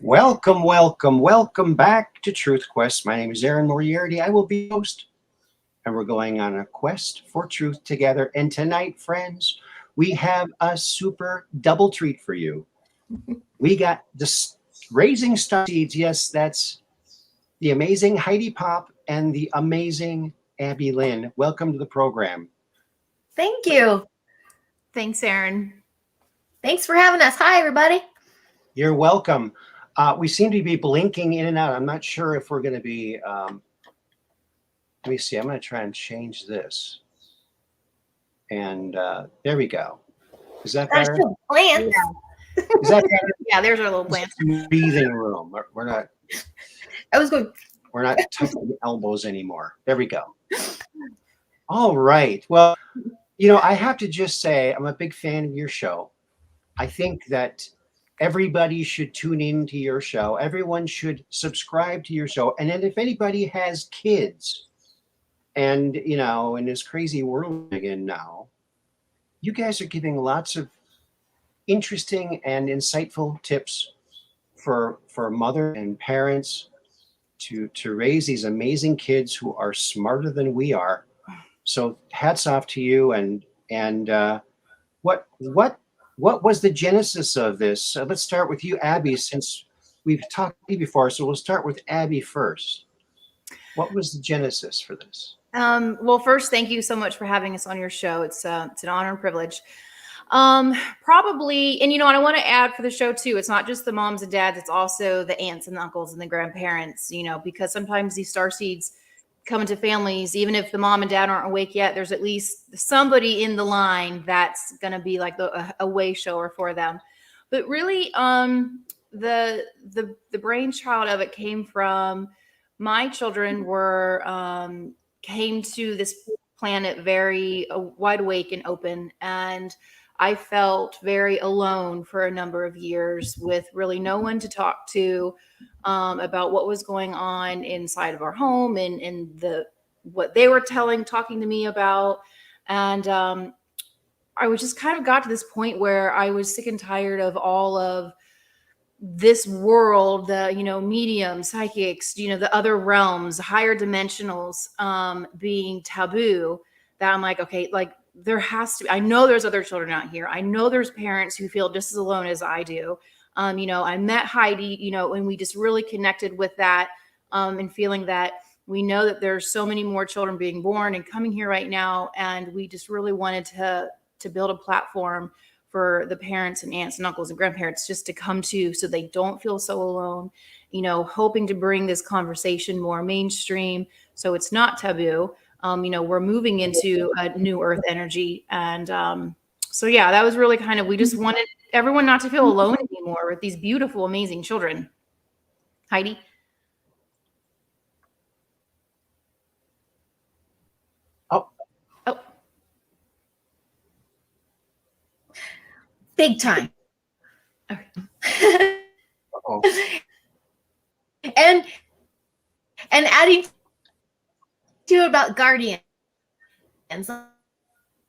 Welcome, welcome, welcome back to Truth Quest. My name is Aaron Moriarity. I will be your host, and we're going on a quest for truth together. And tonight, friends, we have a super double treat for you. We got this Raising Starseeds. Yes, that's the amazing Heidi Popp and the amazing Abby Lynn. Welcome to the program. Thank you. Thanks, Aaron. Thanks for having us. Hi, everybody. You're welcome. We seem to be blinking in and out. I'm not sure if we're going to be. Let me see. I'm going to try and change this. And there we go. Is that better? Plants. Yeah. Is that better? Yeah, there's our little plant. Breathing room. We're not. I was going. We're not touching elbows anymore. There we go. All right. Well, I have to just say I'm a big fan of your show. I think that everybody should tune into your show. Everyone should subscribe to your show. And then if anybody has kids and, in this crazy world again now, you guys are giving lots of interesting and insightful tips for mothers and parents to raise these amazing kids who are smarter than we are. So hats off to you. And what was the genesis of this? Let's start with you, Abby, since we've talked to you before. So we'll start with Abby first. What was the genesis for this? Well, first, thank you so much for having us on your show. It's an honor and privilege. Probably, and I want to add for the show too, it's not just the moms and dads, it's also the aunts and the uncles and the grandparents, because sometimes these starseeds come into families, even if the mom and dad aren't awake yet, there's at least somebody in the line that's going to be like a way shower for them. But really, the brainchild of it came from my children came to this planet very wide awake and open. And I felt very alone for a number of years with really no one to talk to about what was going on inside of our home and what they were talking to me about. And I was just kind of got to this point where I was sick and tired of all of this world, the, mediums, psychics, the other realms, higher dimensionals being taboo, that I'm like, okay, like there has to be, I know there's other children out here. I know there's parents who feel just as alone as I do. I met Heidi, and we just really connected with that and feeling that we know that there's so many more children being born and coming here right now. And we just really wanted to build a platform for the parents and aunts and uncles and grandparents just to come to so they don't feel so alone, hoping to bring this conversation more mainstream so it's not taboo. We're moving into a new earth energy. And so, yeah, that was really kind of, we just wanted everyone not to feel alone anymore with these beautiful, amazing children. Heidi? Oh. Big time. Okay. and adding to about guardians,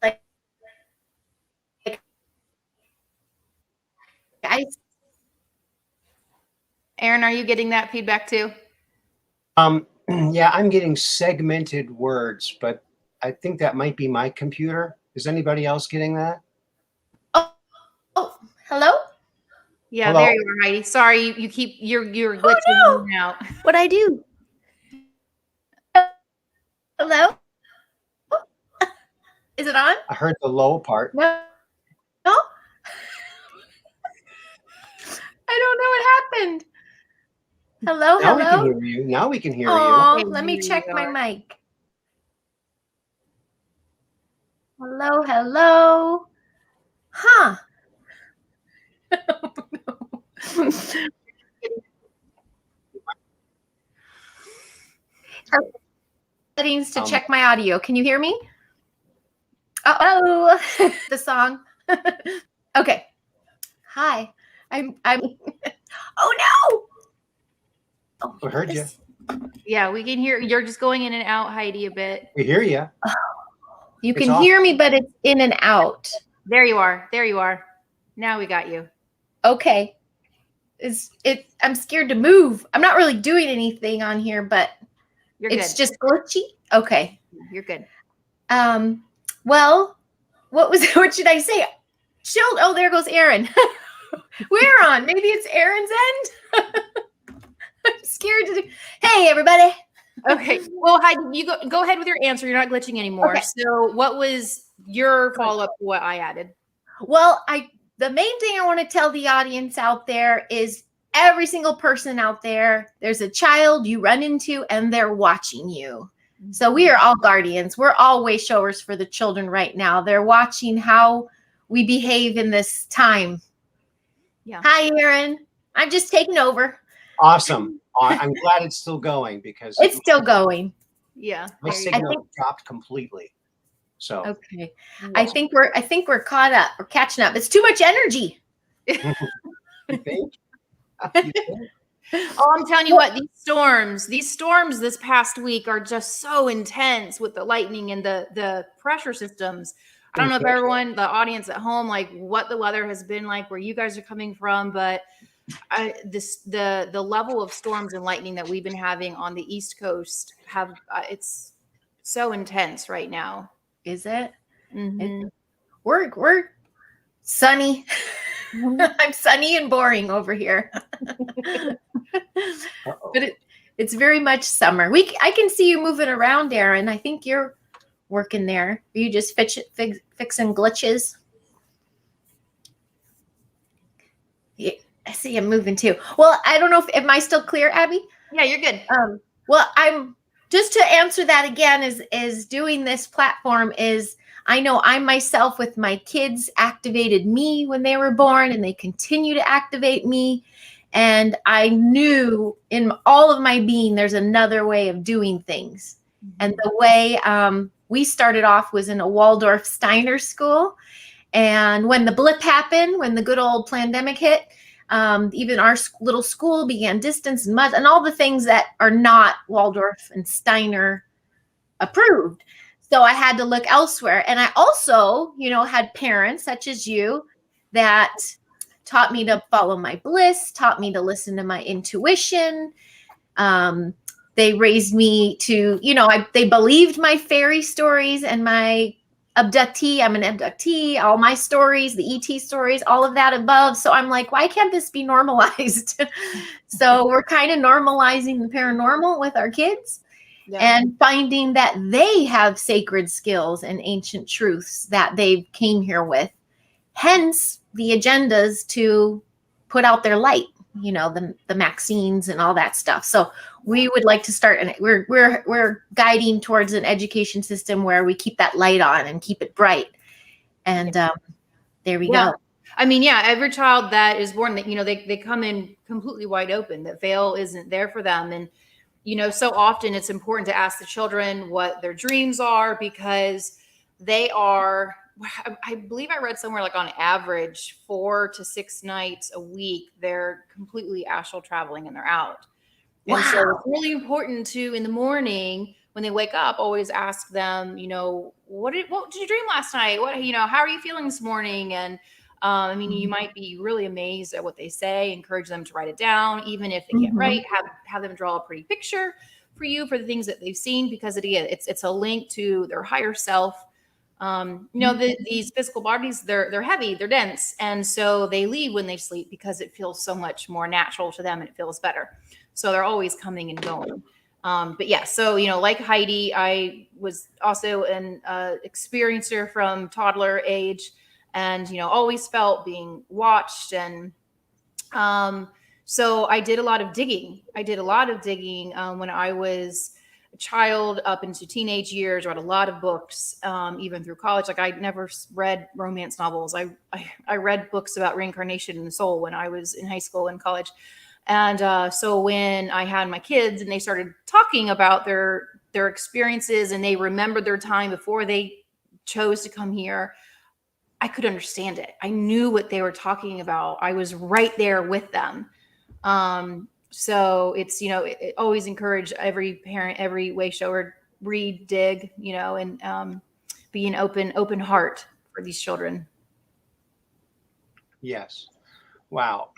like Aaron, are you getting that feedback too? Yeah, I'm getting segmented words, but I think that might be my computer. Is anybody else getting that? Oh, hello? Yeah, Hello? There you are, Heidi. Sorry, you're glitching in and out. What'd I do? Hello? Is it on? I heard the low part. No? I don't know what happened. Hello, Now we hello? can hear you. Now we can hear Oh, you. let me Here check you my are. mic. Hello, hello. Huh. Settings to check my audio. Can you hear me? Oh, the song. Okay. Hi. I'm Oh no. Oh, I heard you. Yeah, we can hear. You're just going in and out, Heidi, a bit. We hear you. You It's can off. hear me, but it's in and out. There you are. There you are. Now we got you. Okay. I'm scared to move. I'm not really doing anything on here, but it's good. just glitchy. Okay. You're good. Well, what should I say? Oh, there goes Aaron. We're on. Maybe it's Aaron's end. I'm scared to do. Hey, everybody. Okay. Well, Heidi, you go ahead with your answer. You're not glitching anymore. Okay. So what was your follow-up to what I added? Well, the main thing I want to tell the audience out there is every single person out there, there's a child you run into and they're watching you. So we are all guardians. We're all way showers for the children right now. They're watching how we behave in this time. Yeah. Hi, Aaron. I'm just taking over. Awesome. I'm glad it's still going because It's still going. Yeah. my signal dropped completely. So okay. I think we're caught up. We're catching up. It's too much energy. you think? Oh, I'm telling you what, these storms this past week are just so intense with the lightning and the pressure systems. I don't know if everyone, the audience at home, like what the weather has been like where you guys are coming from, but the level of storms and lightning that we've been having on the East Coast it's so intense right now. Is it? Mm-hmm. We're sunny. I'm sunny and boring over here. But it's very much summer. I can see you moving around, Aaron. I think you're working there. Are you just fixing glitches? Yeah, I see him moving too. Well, I don't know am I still clear, Abby? Yeah, you're good. Well, I'm just to answer that again is doing this platform is I know I myself with my kids activated me when they were born and they continue to activate me. And I knew in all of my being, there's another way of doing things. Mm-hmm. And the way we started off was in a Waldorf Steiner school. And when the blip happened, when the good old pandemic hit, even our little school began distance and mud and all the things that are not Waldorf and Steiner approved. So I had to look elsewhere. And I also, had parents such as you that taught me to follow my bliss, taught me to listen to my intuition. They raised me to, they believed my fairy stories and my abductee. I'm an abductee, all my stories, the ET stories, all of that above. So I'm like, why can't this be normalized? So we're kind of normalizing the paranormal with our kids. Yeah. And finding that they have sacred skills and ancient truths that they came here with. Hence the agendas to put out their light, the Maxines and all that stuff. So we would like to start, and we're guiding towards an education system where we keep that light on and keep it bright. And there we go. I mean, yeah, every child that is born, that they come in completely wide open. That veil isn't there for them, and so often it's important to ask the children what their dreams are because they are. I believe I read somewhere like on average 4 to 6 nights a week, they're completely astral traveling and they're out. Wow. And so it's really important to, in the morning when they wake up, always ask them, what did you dream last night? How are you feeling this morning? And you might be really amazed at what they say, encourage them to write it down, even if they can't write, have them draw a pretty picture for you for the things that they've seen, because it's a link to their higher self. These physical bodies, they're heavy, they're dense. And so they leave when they sleep because it feels so much more natural to them and it feels better. So they're always coming and going. But yeah, so, like Heidi, I was also an experiencer from toddler age and, always felt being watched. And so I did a lot of digging. When I was a child up into teenage years, read a lot of books, even through college. Like I never read romance novels. I read books about reincarnation and the soul when I was in high school and college. And so when I had my kids and they started talking about their experiences and they remembered their time before they chose to come here, I could understand it. I knew what they were talking about. I was right there with them. So it's, it always encourage every parent, every way shower, read, dig, and be an open heart for these children. Yes. Wow.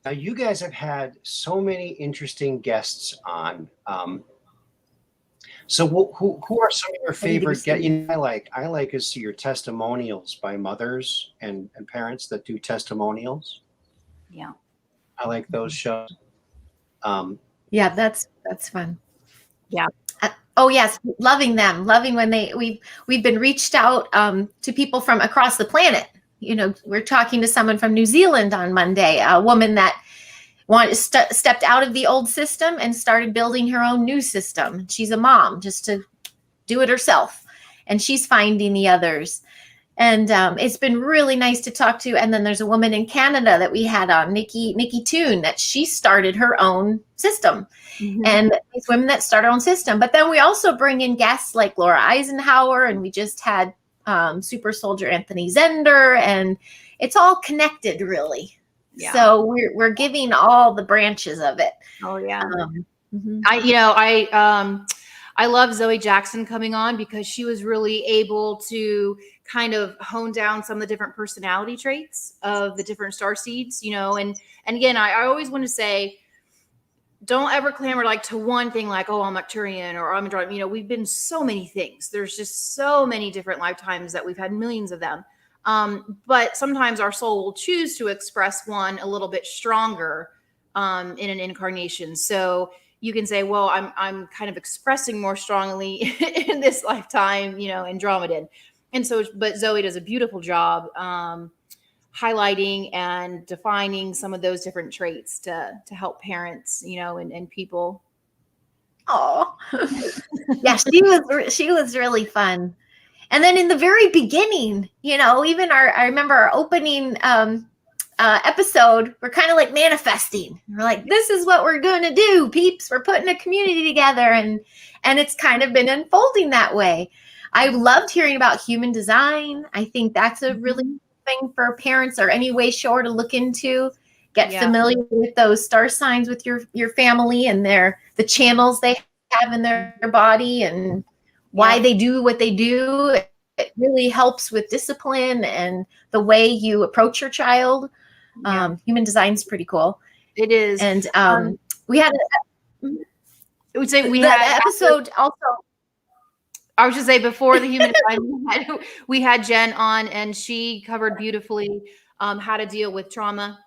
Now, you guys have had so many interesting guests on. So who are some of your favorite guests? You know, I like to see your testimonials by mothers and parents that do testimonials. Yeah. I like those shows. Yeah, that's fun. Yeah. Oh yes, loving them. Loving when we've been reached out to people from across the planet. You know, we're talking to someone from New Zealand on Monday, a woman that stepped out of the old system and started building her own new system. She's a mom, just to do it herself, and she's finding the others. And it's been really nice to talk to. And then there's a woman in Canada that we had on, Nikki Toon, that she started her own system. Mm-hmm. And these women that start our own system. But then we also bring in guests like Laura Eisenhower, and we just had super soldier Anthony Zender, and it's all connected, really. Yeah. So we're giving all the branches of it. Oh yeah. I love Zoe Jackson coming on because she was really able to kind of hone down some of the different personality traits of the different starseeds, you know, and again, I always want to say, don't ever clamor like to one thing, like, oh, I'm Arcturian or I'm Android. You know, we've been so many things. There's just so many different lifetimes that we've had millions of them. But sometimes our soul will choose to express one a little bit stronger in an incarnation. So you can say, well, I'm kind of expressing more strongly in this lifetime, you know, Andromedan. And so, but Zoe does a beautiful job highlighting and defining some of those different traits to help parents, you know, and people. Oh, yeah, she was really fun. And then in the very beginning, you know, even I remember our opening episode, we're kind of like manifesting. We're like, this is what we're going to do, peeps. We're putting a community together, and it's kind of been unfolding that way. I loved hearing about human design. I think that's a really good thing for parents or any way sure to look into. Get familiar with those star signs with your family and the channels they have in their body and why they do what they do. It really helps with discipline and the way you approach your child. Human design is pretty cool. It is. And we had I would say we had an episode also. I was just say before the human design, we had Jen on, and she covered beautifully how to deal with trauma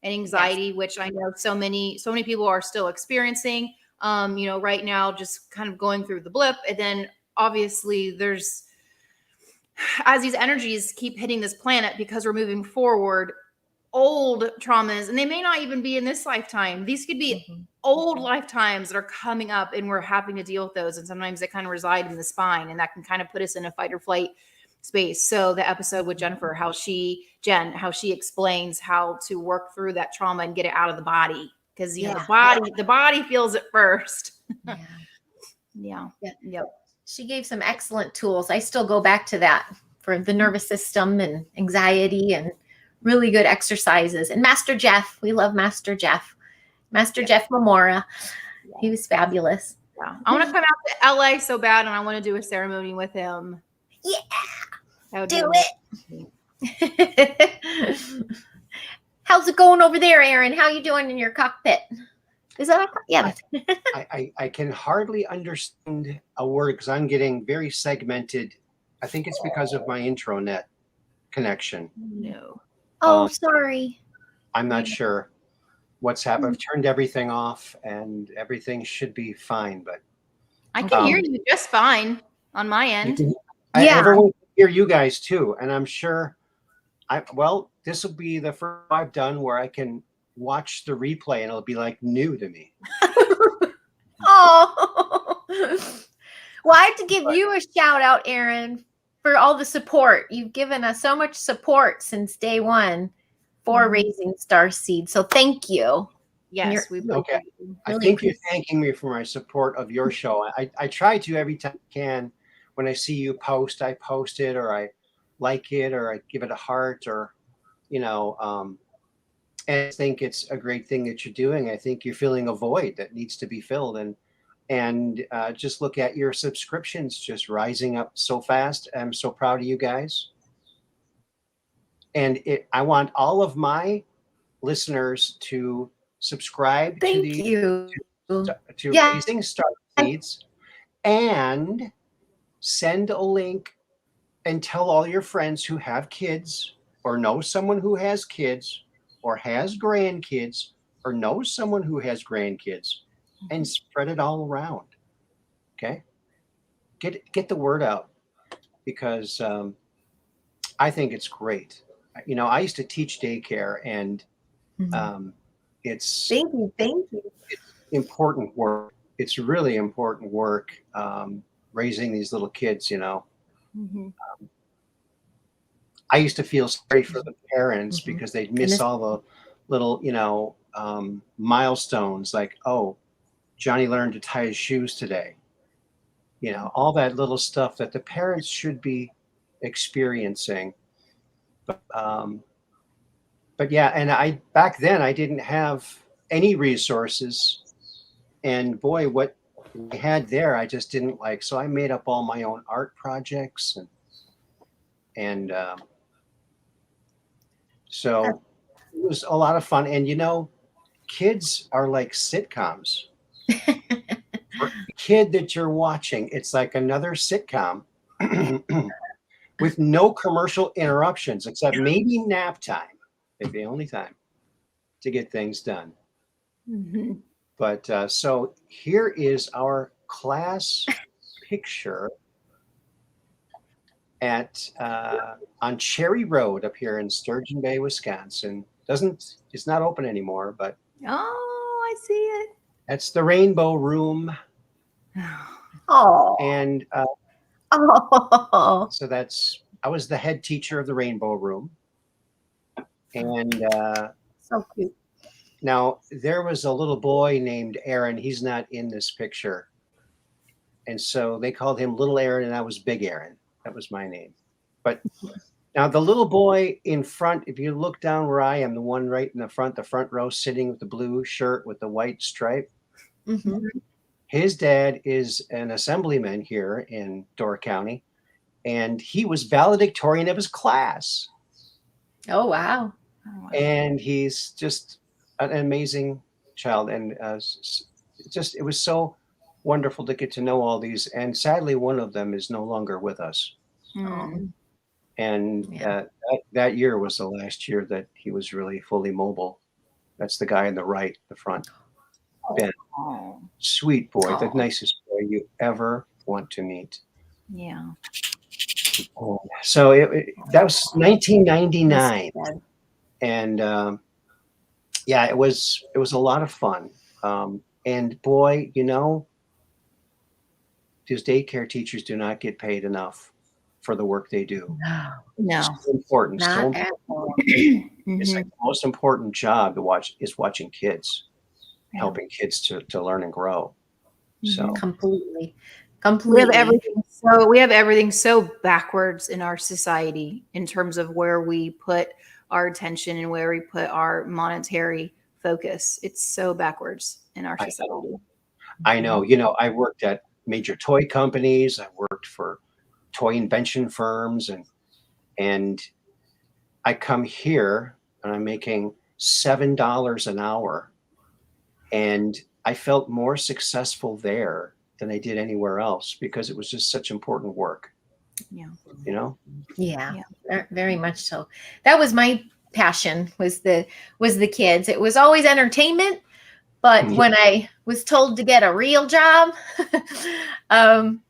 and anxiety, which I know so many people are still experiencing. You know, right now, just kind of going through the blip, and then obviously there's, as these energies keep hitting this planet because we're moving forward, old traumas, and they may not even be in this lifetime. These could be old lifetimes that are coming up, and we're having to deal with those. And sometimes they kind of reside in the spine, and that can kind of put us in a fight or flight space. So the episode with Jennifer, how she explains how to work through that trauma and get it out of the body, because you know the body feels it first. Yeah. She gave some excellent tools. I still go back to that for the nervous system and anxiety, and really good exercises. And Master Jeff, we love Master Jeff. Jeff Mamora. He was fabulous. Yeah. I want to come out to LA so bad, and I want to do a ceremony with him. Yeah. Do it. How's it going over there, Aaron? How you doing in your cockpit? Is that I can hardly understand a word because I'm getting very segmented. I think it's because of my intranet connection. No. Oh, sorry. I'm not sure what's happened. I've turned everything off, and everything should be fine. But I can hear you just fine on my end. Everyone can hear you guys too, and I'm sure. This will be the first I've done where I can watch the replay, and it'll be like new to me. Oh, well, I have to give you a shout out, Aaron, for all the support. You've given us so much support since day one for raising Starseeds. So thank you. Yes, we okay. I think you're thanking me for my support of your show. I try to every time I can. When I see you post, I post it, or I like it, or I give it a heart, or you know. And I think it's a great thing that you're doing. I think you're filling a void that needs to be filled, and just look at your subscriptions just rising up so fast. I'm so proud of you guys. And I want all of my listeners to subscribe Thank to you. to Yeah. Raising Starseeds and send a link and tell all your friends who have kids or know someone who has kids or has grandkids or knows someone who has grandkids and spread it all around. Okay. Get the word out because I think it's great. You know, I used to teach daycare and it's Thank you. Thank you. important work. It's really important work raising these little kids, you know. I used to feel sorry for the parents because they'd miss all the little, you know, milestones like, oh, Johnny learned to tie his shoes today. You know, all that little stuff that the parents should be experiencing. But yeah, and I back then I didn't have any resources, and boy, what I had there I just didn't like. So I made up all my own art projects, and so it was a lot of fun. And you know, kids are like sitcoms. For a kid that you're watching, it's like another sitcom with no commercial interruptions except maybe nap time. Maybe the only time to get things done. But so here is our class picture at on Cherry Road up here in Sturgeon Bay, Wisconsin. It's not open anymore, but Oh, I see it. that's the Rainbow Room. Oh. And Oh. so I was the head teacher of the Rainbow Room. And So cute. now there was a little boy named Aaron. He's not in this picture. And so they called him Little Aaron, and I was Big Aaron. That was my name. But now the little boy in front, if you look down where I am, the one right in the front row, sitting with the blue shirt with the white stripe, his dad is an assemblyman here in Door County, and he was valedictorian of his class. Oh, wow. And he's just an amazing child. And it was so wonderful to get to know all these. And sadly, one of them is no longer with us. And that year was the last year that he was really fully mobile. That's the guy on the right, the front. Ben. Sweet boy, the nicest boy you ever want to meet. Yeah. So that was 1999. And yeah, it was a lot of fun. And boy, you know, these daycare teachers do not get paid enough for the work they do. No. So important. Not at all. It's like the most important job to watch is watching kids, helping kids to learn and grow. So Completely. We have everything so backwards in our society in terms of where we put our attention and where we put our monetary focus. It's so backwards in our society. I know. You know, I worked at major toy companies. I worked for toy invention firms, and I come here and I'm making $7 an hour, and I felt more successful there than I did anywhere else because it was just such important work. Yeah. You know? Yeah. Very much so. That was my passion was the kids. It was always entertainment, but when I was told to get a real job,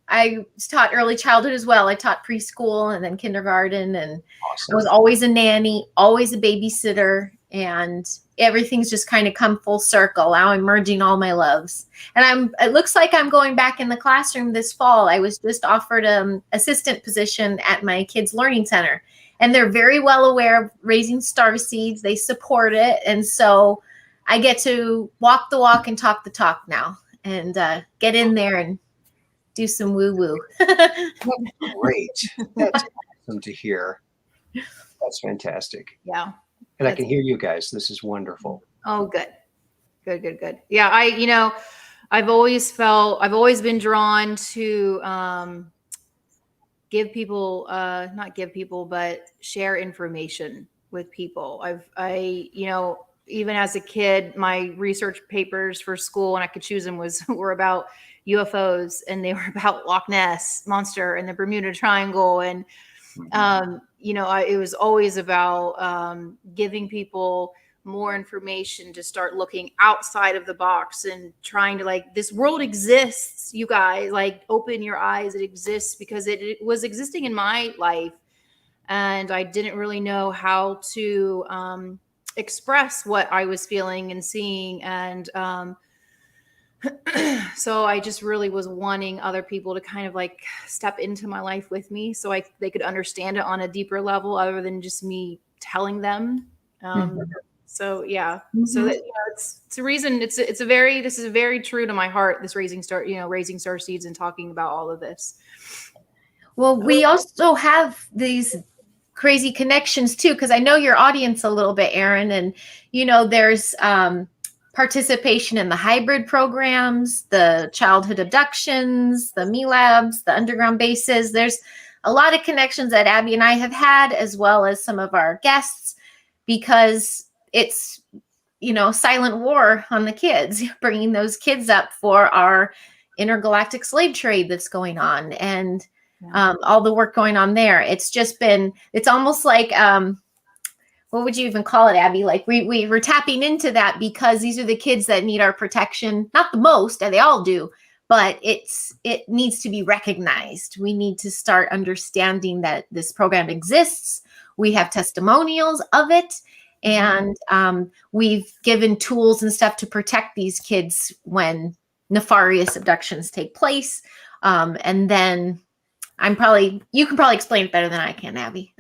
I taught early childhood as well. I taught preschool and then kindergarten, and I was always a nanny, always a babysitter, and everything's just kind of come full circle. Now I'm merging all my loves, and it looks like I'm going back in the classroom this fall. I was just offered an assistant position at my kids' learning center, and they're very well aware of Raising Starseeds. They support it, and so I get to walk the walk and talk the talk now, and get in there and do some woo woo. Great. That's awesome to hear. That's fantastic. Yeah. And I can hear you guys. This is wonderful. Oh, good. Good. Yeah. I've always been drawn to not give people, but share information with people. even as a kid, my research papers for school, and I could choose them, were about UFOs, and they were about Loch Ness Monster and the Bermuda Triangle. And, it was always about giving people more information to start looking outside of the box and trying to, like, this world exists, you guys, like, open your eyes. It exists, because it was existing in my life. And I didn't really know how to express what I was feeling and seeing. And so I just really was wanting other people to kind of like step into my life with me, so they could understand it on a deeper level other than just me telling them. So yeah, so that, it's a reason. This is very true to my heart. This raising Starseeds and talking about all of this. Well, we also have these crazy connections too, because I know your audience a little bit, Aaron, and there's participation in the hybrid programs, the childhood abductions, the Me Labs, the underground bases. There's a lot of connections that Abby and I have had, as well as some of our guests, because it's, silent war on the kids, bringing those kids up for our intergalactic slave trade that's going on, and all the work going on there. It's almost like, what would you even call it, Abby? Like we're tapping into that, because these are the kids that need our protection, not the most, and they all do, but it needs to be recognized. We need to start understanding that this program exists. We have testimonials of it, and we've given tools and stuff to protect these kids when nefarious abductions take place. And then you can probably explain it better than I can, Abby.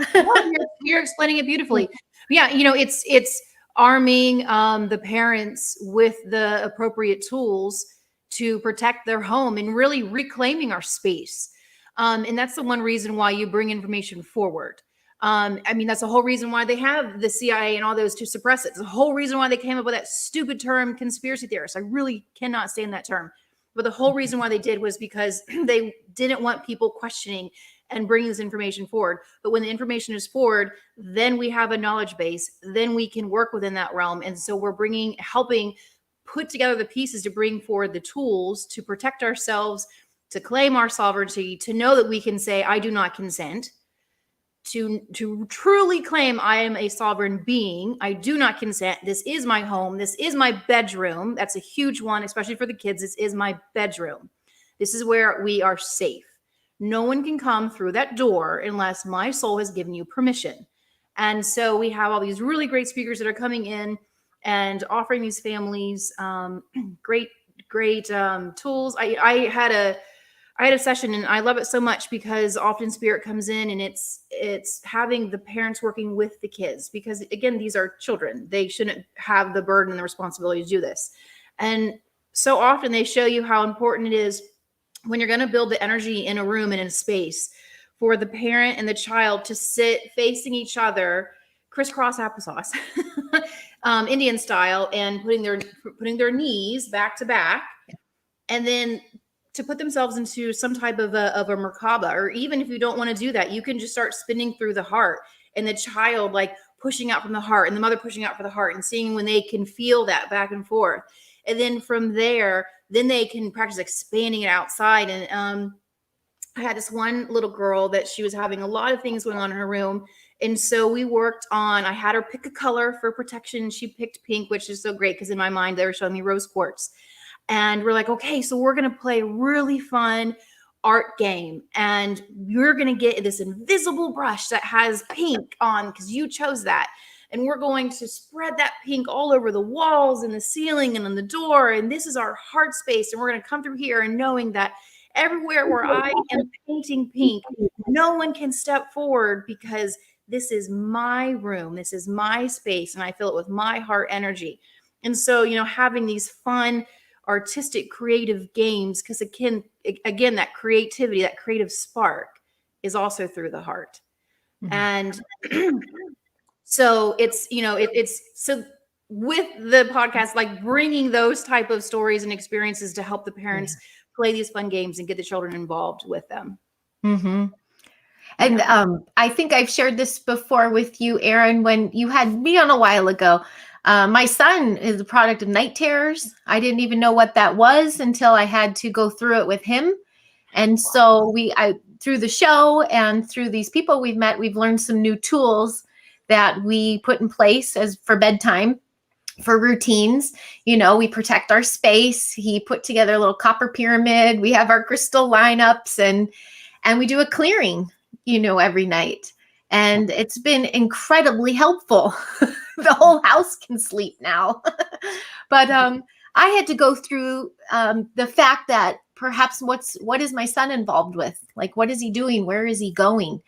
You're explaining it beautifully. Yeah, it's arming the parents with the appropriate tools to protect their home and really reclaiming our space. And that's the one reason why you bring information forward. That's the whole reason why they have the CIA and all those to suppress it. It's the whole reason why they came up with that stupid term, conspiracy theorists. I really cannot stand that term. But the whole reason why they did was because they didn't want people questioning and bringing this information forward. But when the information is forward, then we have a knowledge base, then we can work within that realm. And so we're helping put together the pieces to bring forward the tools to protect ourselves, to claim our sovereignty, to know that we can say, I do not consent, to truly claim I am a sovereign being. I do not consent. This is my home. This is my bedroom. That's a huge one, especially for the kids. This is my bedroom. This is where we are safe. No one can come through that door unless my soul has given you permission. And so we have all these really great speakers that are coming in and offering these families great tools. I had a session, and I love it so much because often spirit comes in and it's having the parents working with the kids, because again, these are children. They shouldn't have the burden and the responsibility to do this. And so often they show you how important it is when you're going to build the energy in a room and in a space for the parent and the child to sit facing each other, crisscross applesauce, Indian style, and putting their knees back to back, and then to put themselves into some type of a Merkaba. Or even if you don't want to do that, you can just start spinning through the heart, and the child like pushing out from the heart, and the mother pushing out for the heart, and seeing when they can feel that back and forth. And then from there, then they can practice expanding it outside. And I had this one little girl that she was having a lot of things going on in her room. And so we worked on, I had her pick a color for protection. She picked pink, which is so great because in my mind, they were showing me rose quartz. And we're like, okay, so we're going to play a really fun art game. And you're going to get this invisible brush that has pink on because you chose that. And we're going to spread that pink all over the walls and the ceiling and on the door. And this is our heart space. And we're going to come through here and knowing that everywhere where I am painting pink, no one can step forward because this is my room. This is my space. And I fill it with my heart energy. And so, having these fun, artistic, creative games, because again, that creativity, that creative spark is also through the heart. Mm-hmm. And so it's so with the podcast, like bringing those type of stories and experiences to help the parents play these fun games and get the children involved with them. Mm-hmm. And I think I've shared this before with you, Aaron, when you had me on a while ago. My son is a product of night terrors. I didn't even know what that was until I had to go through it with him. And so through the show and through these people we've met, we've learned some new tools that we put in place as for bedtime, for routines. We protect our space. He put together a little copper pyramid. We have our crystal lineups, and we do a clearing, every night. And it's been incredibly helpful. The whole house can sleep now. But I had to go through the fact that perhaps what is my son involved with? Like, what is he doing? Where is he going?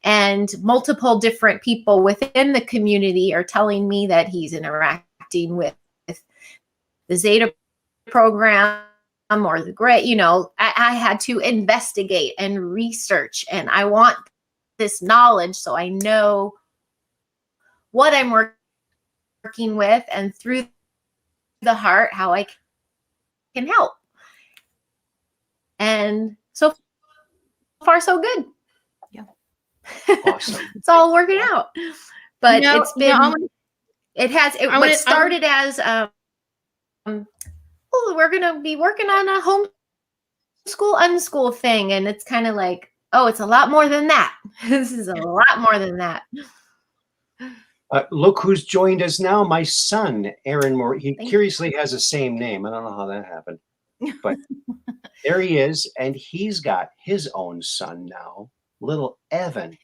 And multiple different people within the community are telling me that he's interacting with the Zeta program or the Gray. I had to investigate and research, and I want this knowledge so I know what I'm working with, and through the heart, how I can help. And so far, so good. Yeah. Awesome. It's all working out. But it's been, what started as, we're going to be working on a homeschool, unschool thing. And it's kind of like, oh, it's a lot more than that. This is a lot more than that. Look who's joined us now. My son, Aaron Moore. He curiously has the same name. I don't know how that happened. But there he is. And he's got his own son now, little Evan.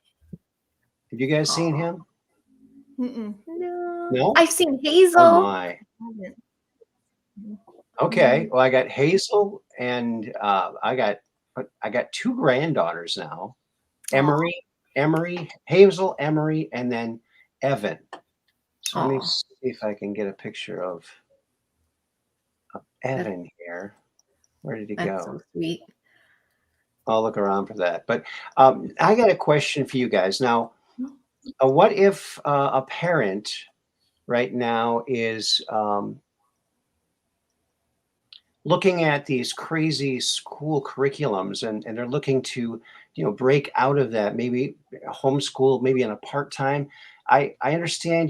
Have you guys seen him? No? I've seen Hazel. Oh, my. Okay. Well, I got Hazel, and I got two granddaughters now. Emery, Hazel, Emery, and then Evan. So let me see if I can get a picture of Evan here. Where did he go? That's so sweet. I'll look around for that. But I got a question for you guys. Now, what if a parent right now is looking at these crazy school curriculums, and they're looking to, break out of that, maybe homeschool, maybe in a part-time. I understand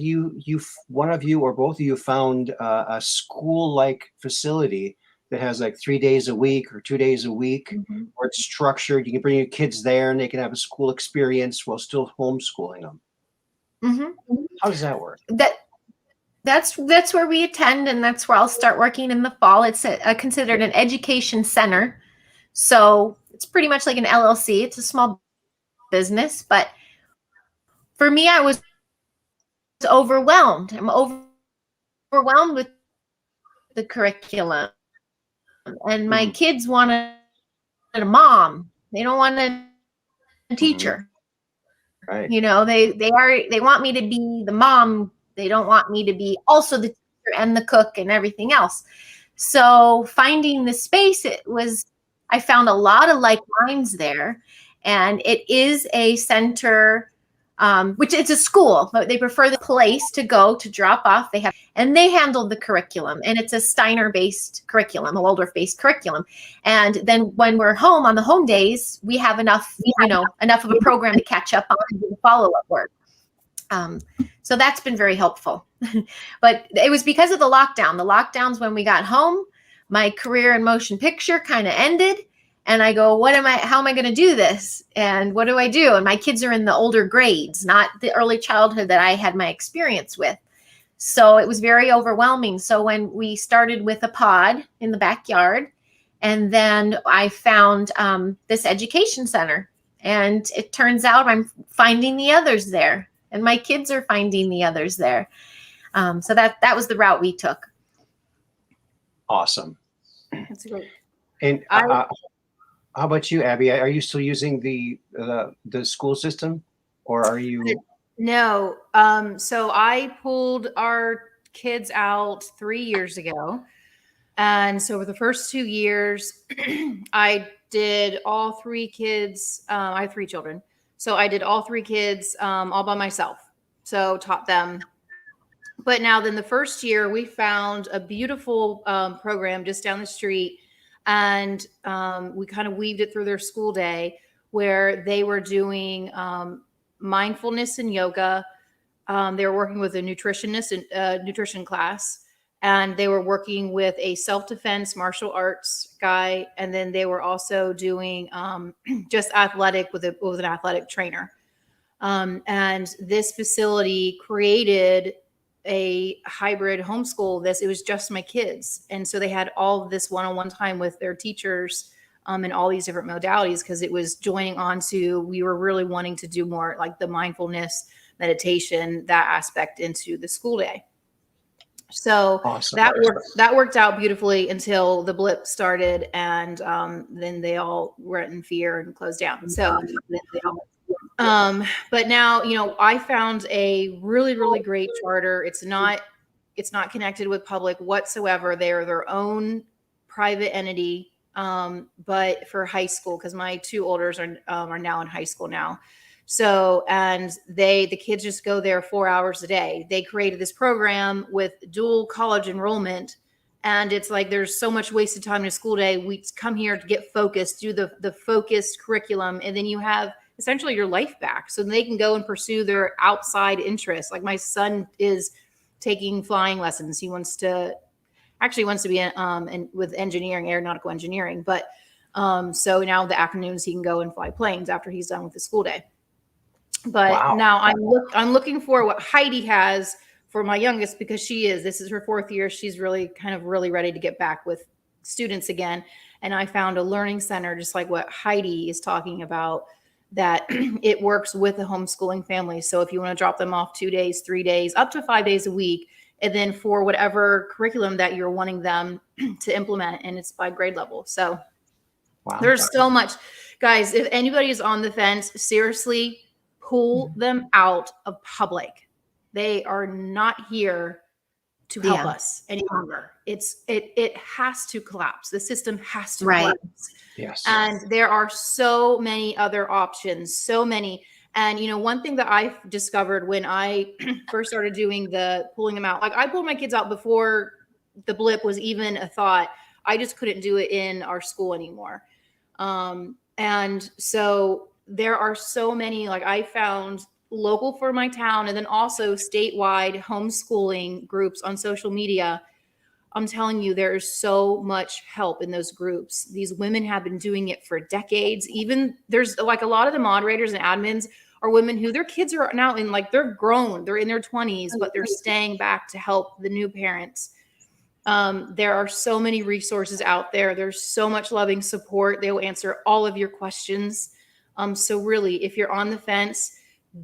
one of you or both of you found a school-like facility that has like 3 days a week or 2 days a week, where it's structured. You can bring your kids there and they can have a school experience while still homeschooling them. How does that work? That's where we attend, and that's where I'll start working in the fall. It's considered an education center. So it's pretty much like an LLC. It's a small business. But for me, I was overwhelmed. I'm overwhelmed with the curriculum. And my kids wanted a mom. They don't want a teacher. Right. They want me to be the mom. They don't want me to be also the teacher and the cook and everything else. So finding the space, I found a lot of like minds there, and it is a center, which it's a school, but they prefer the place to go to drop off. They handled the curriculum, and it's a Steiner-based curriculum, a Waldorf-based curriculum. And then when we're home on the home days, we have enough of a program to catch up on and do follow-up work. So that's been very helpful. But it was because of the lockdown. The lockdowns, when we got home, my career in motion picture kind of ended. And I go, how am I going to do this? And what do I do? And my kids are in the older grades, not the early childhood that I had my experience with. So it was very overwhelming. So when we started with a pod in the backyard, and then I found this education center, and it turns out I'm finding the others there, and my kids are finding the others there. So that was the route we took. Awesome. That's great. And how about you, Abby? Are you still using the school system, or are you? No. So I pulled our kids out 3 years ago. And so for the first 2 years, I did all three kids. I have 3 children. So I did all 3 kids all by myself. So taught them. But now then the first year, we found a beautiful program just down the street. And we kind of weaved it through their school day, where they were doing mindfulness and yoga, They were working with a nutritionist in nutrition class, and they were working with a self-defense martial arts guy, and then they were also doing just athletic with an athletic trainer. And this facility created a hybrid homeschool. It was just my kids, and so they had all of this one-on-one time with their teachers in all these different modalities, because it was joining on to, we were really wanting to do more like the mindfulness, meditation, that aspect into the school day. So Awesome. that worked out beautifully until the blip started, and then they all were in fear and closed down. So but now, you know, I found a really, really great charter. It's not connected with public whatsoever. They are their own private entity, but for high school, because my two olders are now in high school now. So, and the kids just go there 4 hours a day. They created this program with dual college enrollment, and it's like there's so much wasted time in a school day. We come here to get focused, do the focused curriculum, and then you have essentially your life back, so they can go and pursue their outside interests. Like my son is taking flying lessons. He wants to be in with engineering, aeronautical engineering. But so now the afternoons he can go and fly planes after he's done with the school day. But Wow. now I'm looking for what Heidi has for my youngest, because this is her 4th year. She's really ready to get back with students again. And I found a learning center, just like what Heidi is talking about, that it works with a homeschooling family. So if you want to drop them off 2 days, 3 days, up to 5 days a week, and then for whatever curriculum that you're wanting them to implement, and it's by grade level. So Wow. There's so much. Guys, if anybody is on the fence, seriously, pull them out of public. They are not here to help us any longer. It has to collapse. The system has to collapse. Yes. And there are so many other options, so many. And, you know, one thing that I discovered when I first started doing the pulling them out, like I pulled my kids out before the blip was even a thought. I just couldn't do it in our school anymore. And so there are so many, like I found local for my town, and then also statewide homeschooling groups on social media. I'm telling you, there is so much help in those groups. These women have been doing it for decades. Even there's like a lot of the moderators and admins are women who their kids are now in, like, they're grown, they're in their 20s, but they're staying back to help the new parents. There are so many resources out there. There's so much loving support. They will answer all of your questions. So really, if you're on the fence,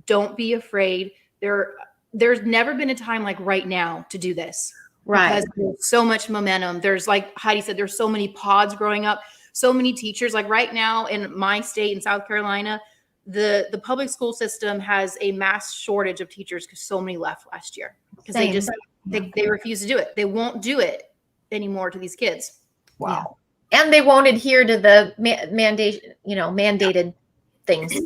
don't be afraid. There's never been a time like right now to do this. Right. Because there's so much momentum. There's, like Heidi said, there's so many pods growing up, so many teachers. Like right now in my state in South Carolina, the public school system has a mass shortage of teachers because so mmany left last year because they refuse to do it. They won't do it anymore to these kids. Wow. Yeah. And they won't adhere to the mandated things.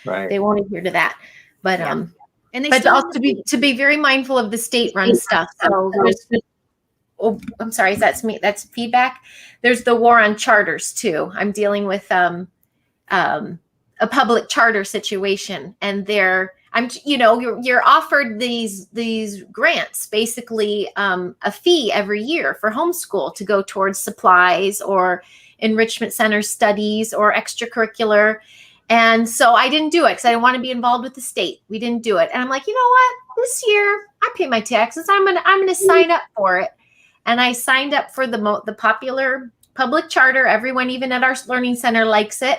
Right. They won't adhere to that. But And they but still also to be very mindful of the state-run stuff. So I'm sorry, that's feedback. There's the war on charters too. I'm dealing with a public charter situation, and you're offered these grants, basically a fee every year for homeschool to go towards supplies or enrichment center studies or extracurricular. And so I didn't do it because I didn't want to be involved with the state. We didn't do it. And I'm like, you know what? This year I pay my taxes. I'm gonna sign up for it. And I signed up for the popular public charter. Everyone, even at our learning center, likes it.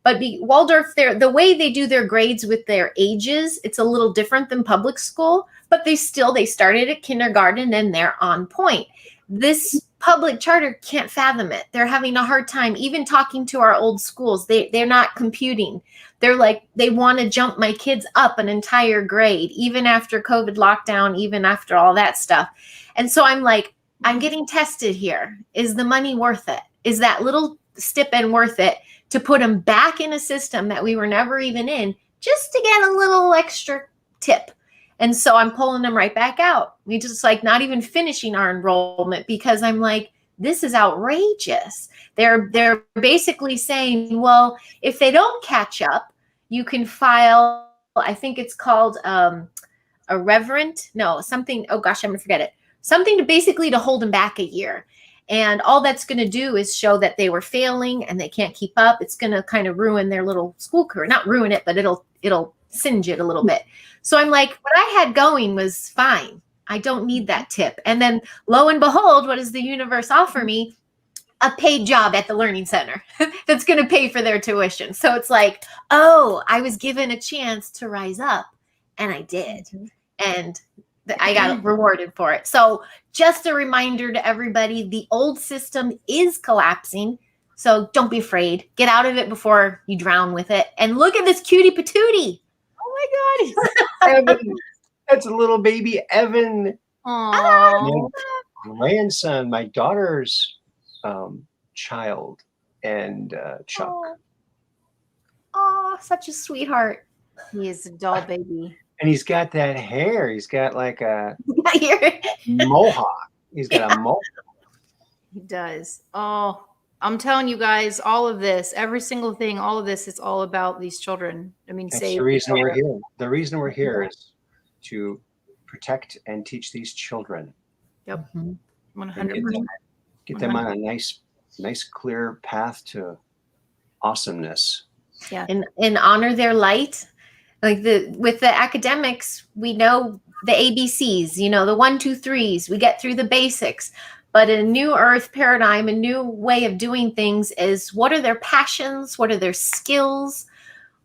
But Waldorf, the way they do their grades with their ages, it's a little different than public school. But they started at kindergarten and they're on point. This public charter can't fathom it. They're having a hard time even talking to our old schools. They're not computing. They're like, they want to jump my kids up an entire grade, even after COVID lockdown, even after all that stuff. And so I'm like, I'm getting tested here. Is the money worth it? Is that little stipend worth it to put them back in a system that we were never even in, just to get a little extra tip? And so I'm pulling them right back out. We just not even finishing our enrollment because I'm like, this is outrageous. They're basically saying, well, if they don't catch up, you can file, I think it's called irreverent. No, something. Oh gosh, I'm gonna forget it. Something to basically to hold them back a year. And all that's going to do is show that they were failing and they can't keep up. It's going to kind of ruin their little school career. Not ruin it, but it'll singe it a little bit. So I'm like, what I had going was fine. I don't need that tip. And then lo and behold, what does the universe offer me? A paid job at the learning center that's going to pay for their tuition. So it's like, oh, I was given a chance to rise up, and I did. And I got rewarded for it. So just a reminder to everybody, the old system is collapsing. So don't be afraid. Get out of it before you drown with it. And look at this cutie patootie. Oh my God. Evan, that's a little baby Evan. Aww. Grandson, my daughter's child, and Chuck. Oh, such a sweetheart. He is a doll baby. And he's got that hair. He's got like a Here. mohawk. He's got a mohawk. He does. Oh, I'm telling you guys, all of this, every single thing, all of this, it's all about these children. I mean, That's the reason we're here. The reason we're here is to protect and teach these children. Yep. And 100%. get them on a nice, clear path to awesomeness. Yeah. And honor their light. Like with the academics, we know the ABCs, the 1, 2, 3s, we get through the basics. But a new earth paradigm, a new way of doing things is, what are their passions? What are their skills?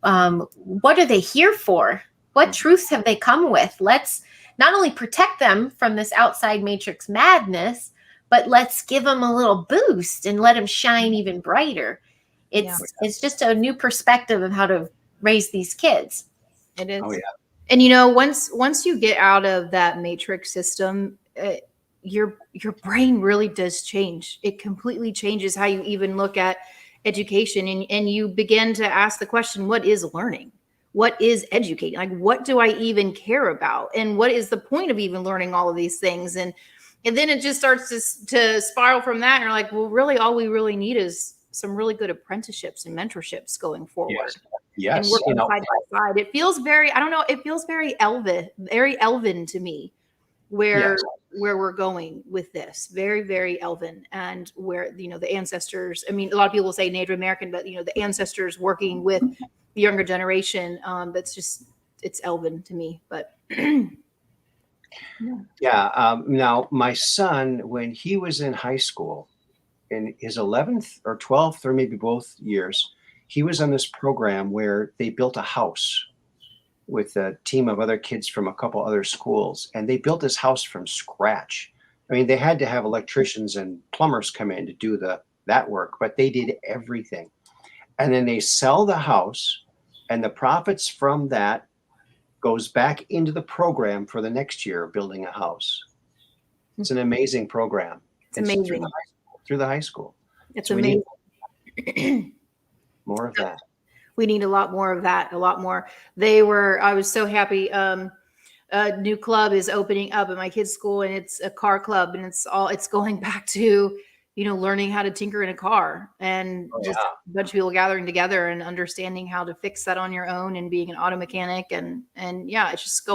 What are they here for? What truths have they come with? Let's not only protect them from this outside matrix madness, but let's give them a little boost and let them shine even brighter. It's just a new perspective of how to raise these kids. It is. Oh, yeah. And once you get out of that matrix system, your brain really does change. It completely changes how you even look at education, and you begin to ask the question, what is learning? What is educating? Like, what do I even care about? And what is the point of even learning all of these things? And then it just starts to spiral from that. And you're like, well, really, all we really need is some really good apprenticeships and mentorships going forward. Yes. And working side by side. It feels very, I don't know, it feels very elven to me, where we're going with this. Very, very elven. And where, the ancestors, I mean, a lot of people say Native American, but the ancestors working with the younger generation, it's elven to me. But now my son, when he was in high school, in his 11th or 12th, or maybe both years, he was on this program where they built a house with a team of other kids from a couple other schools, and they built this house from scratch. I mean, they had to have electricians and plumbers come in to do that work, but they did everything. And then they sell the house, and the profits from that goes back into the program for the next year building a house. It's an amazing program. It's amazing. Through the high school. It's amazing. More of that. We need a lot more of that. A lot more. I was so happy. A new club is opening up at my kids' school, and it's a car club, and it's going back to, learning how to tinker in a car, and just a bunch of people gathering together and understanding how to fix that on your own, and being an auto mechanic. And it's just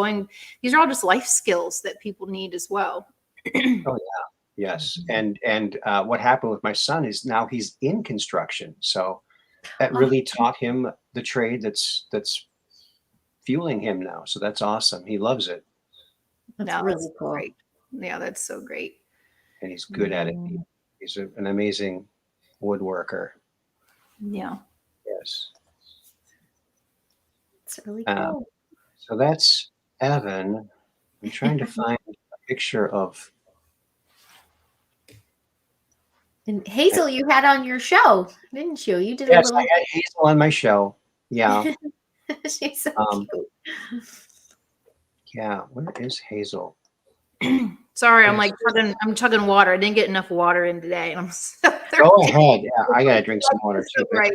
these are all just life skills that people need as well. Oh, yeah. Yes. And what happened with my son is now he's in construction. So that really taught him the trade that's fueling him now. So that's awesome. He loves it. That's really cool. Great. Yeah, that's so great. And he's good at it. He's an amazing woodworker. Yeah. Yes. It's really cool. So that's Evan. I'm trying to find a picture of. And Hazel, you had on your show, didn't you? You did Yes, a little. I had Hazel on my show. Yeah. She's so cute. Yeah. Where is Hazel? Sorry, I'm chugging water. I didn't get enough water in today. And I'm so Go ahead. Yeah, I gotta drink some water too. Right.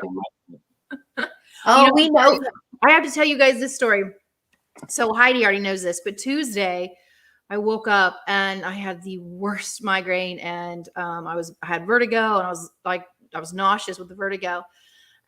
We know. I have to tell you guys this story. So Heidi already knows this, but Tuesday I woke up and I had the worst migraine, and I had vertigo, and I was nauseous with the vertigo.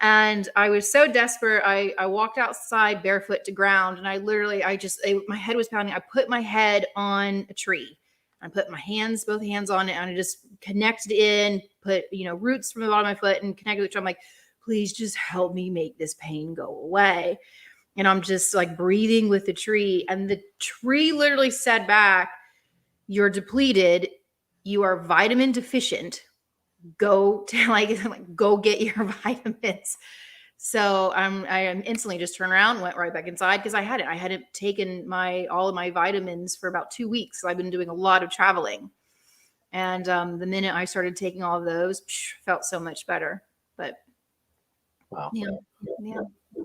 And I was so desperate. I walked outside barefoot to ground, and my head was pounding. I put my head on a tree. I put both hands on it, and I just connected in, put, roots from the bottom of my foot and connected with the tree. I'm like, please just help me make this pain go away. And I'm just like breathing with the tree. And the tree literally said back, you're depleted. You are vitamin deficient. Go go get your vitamins. So I instantly just turned around, went right back inside because I hadn't taken all of my vitamins for about 2 weeks. So I've been doing a lot of traveling. And the minute I started taking all of those, felt so much better. But Wow. Yeah.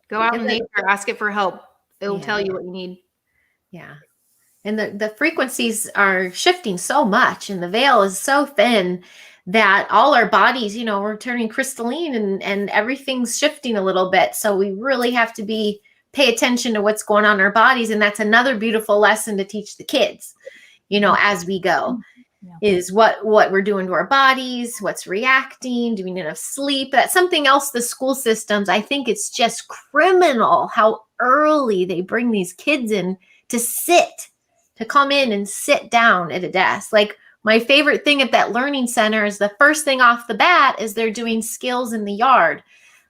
Go out in nature, ask it for help. It will tell you what you need. Yeah. And the frequencies are shifting so much, and the veil is so thin that all our bodies, we're turning crystalline, and everything's shifting a little bit. So we really have to pay attention to what's going on in our bodies. And that's another beautiful lesson to teach the kids, as we go. Yeah. Is what we're doing to our bodies, what's reacting, do we need enough sleep? That's something else, the school systems, I think it's just criminal how early they bring these kids in to come in and sit down at a desk. Like, my favorite thing at that learning center is the first thing off the bat is they're doing skills in the yard,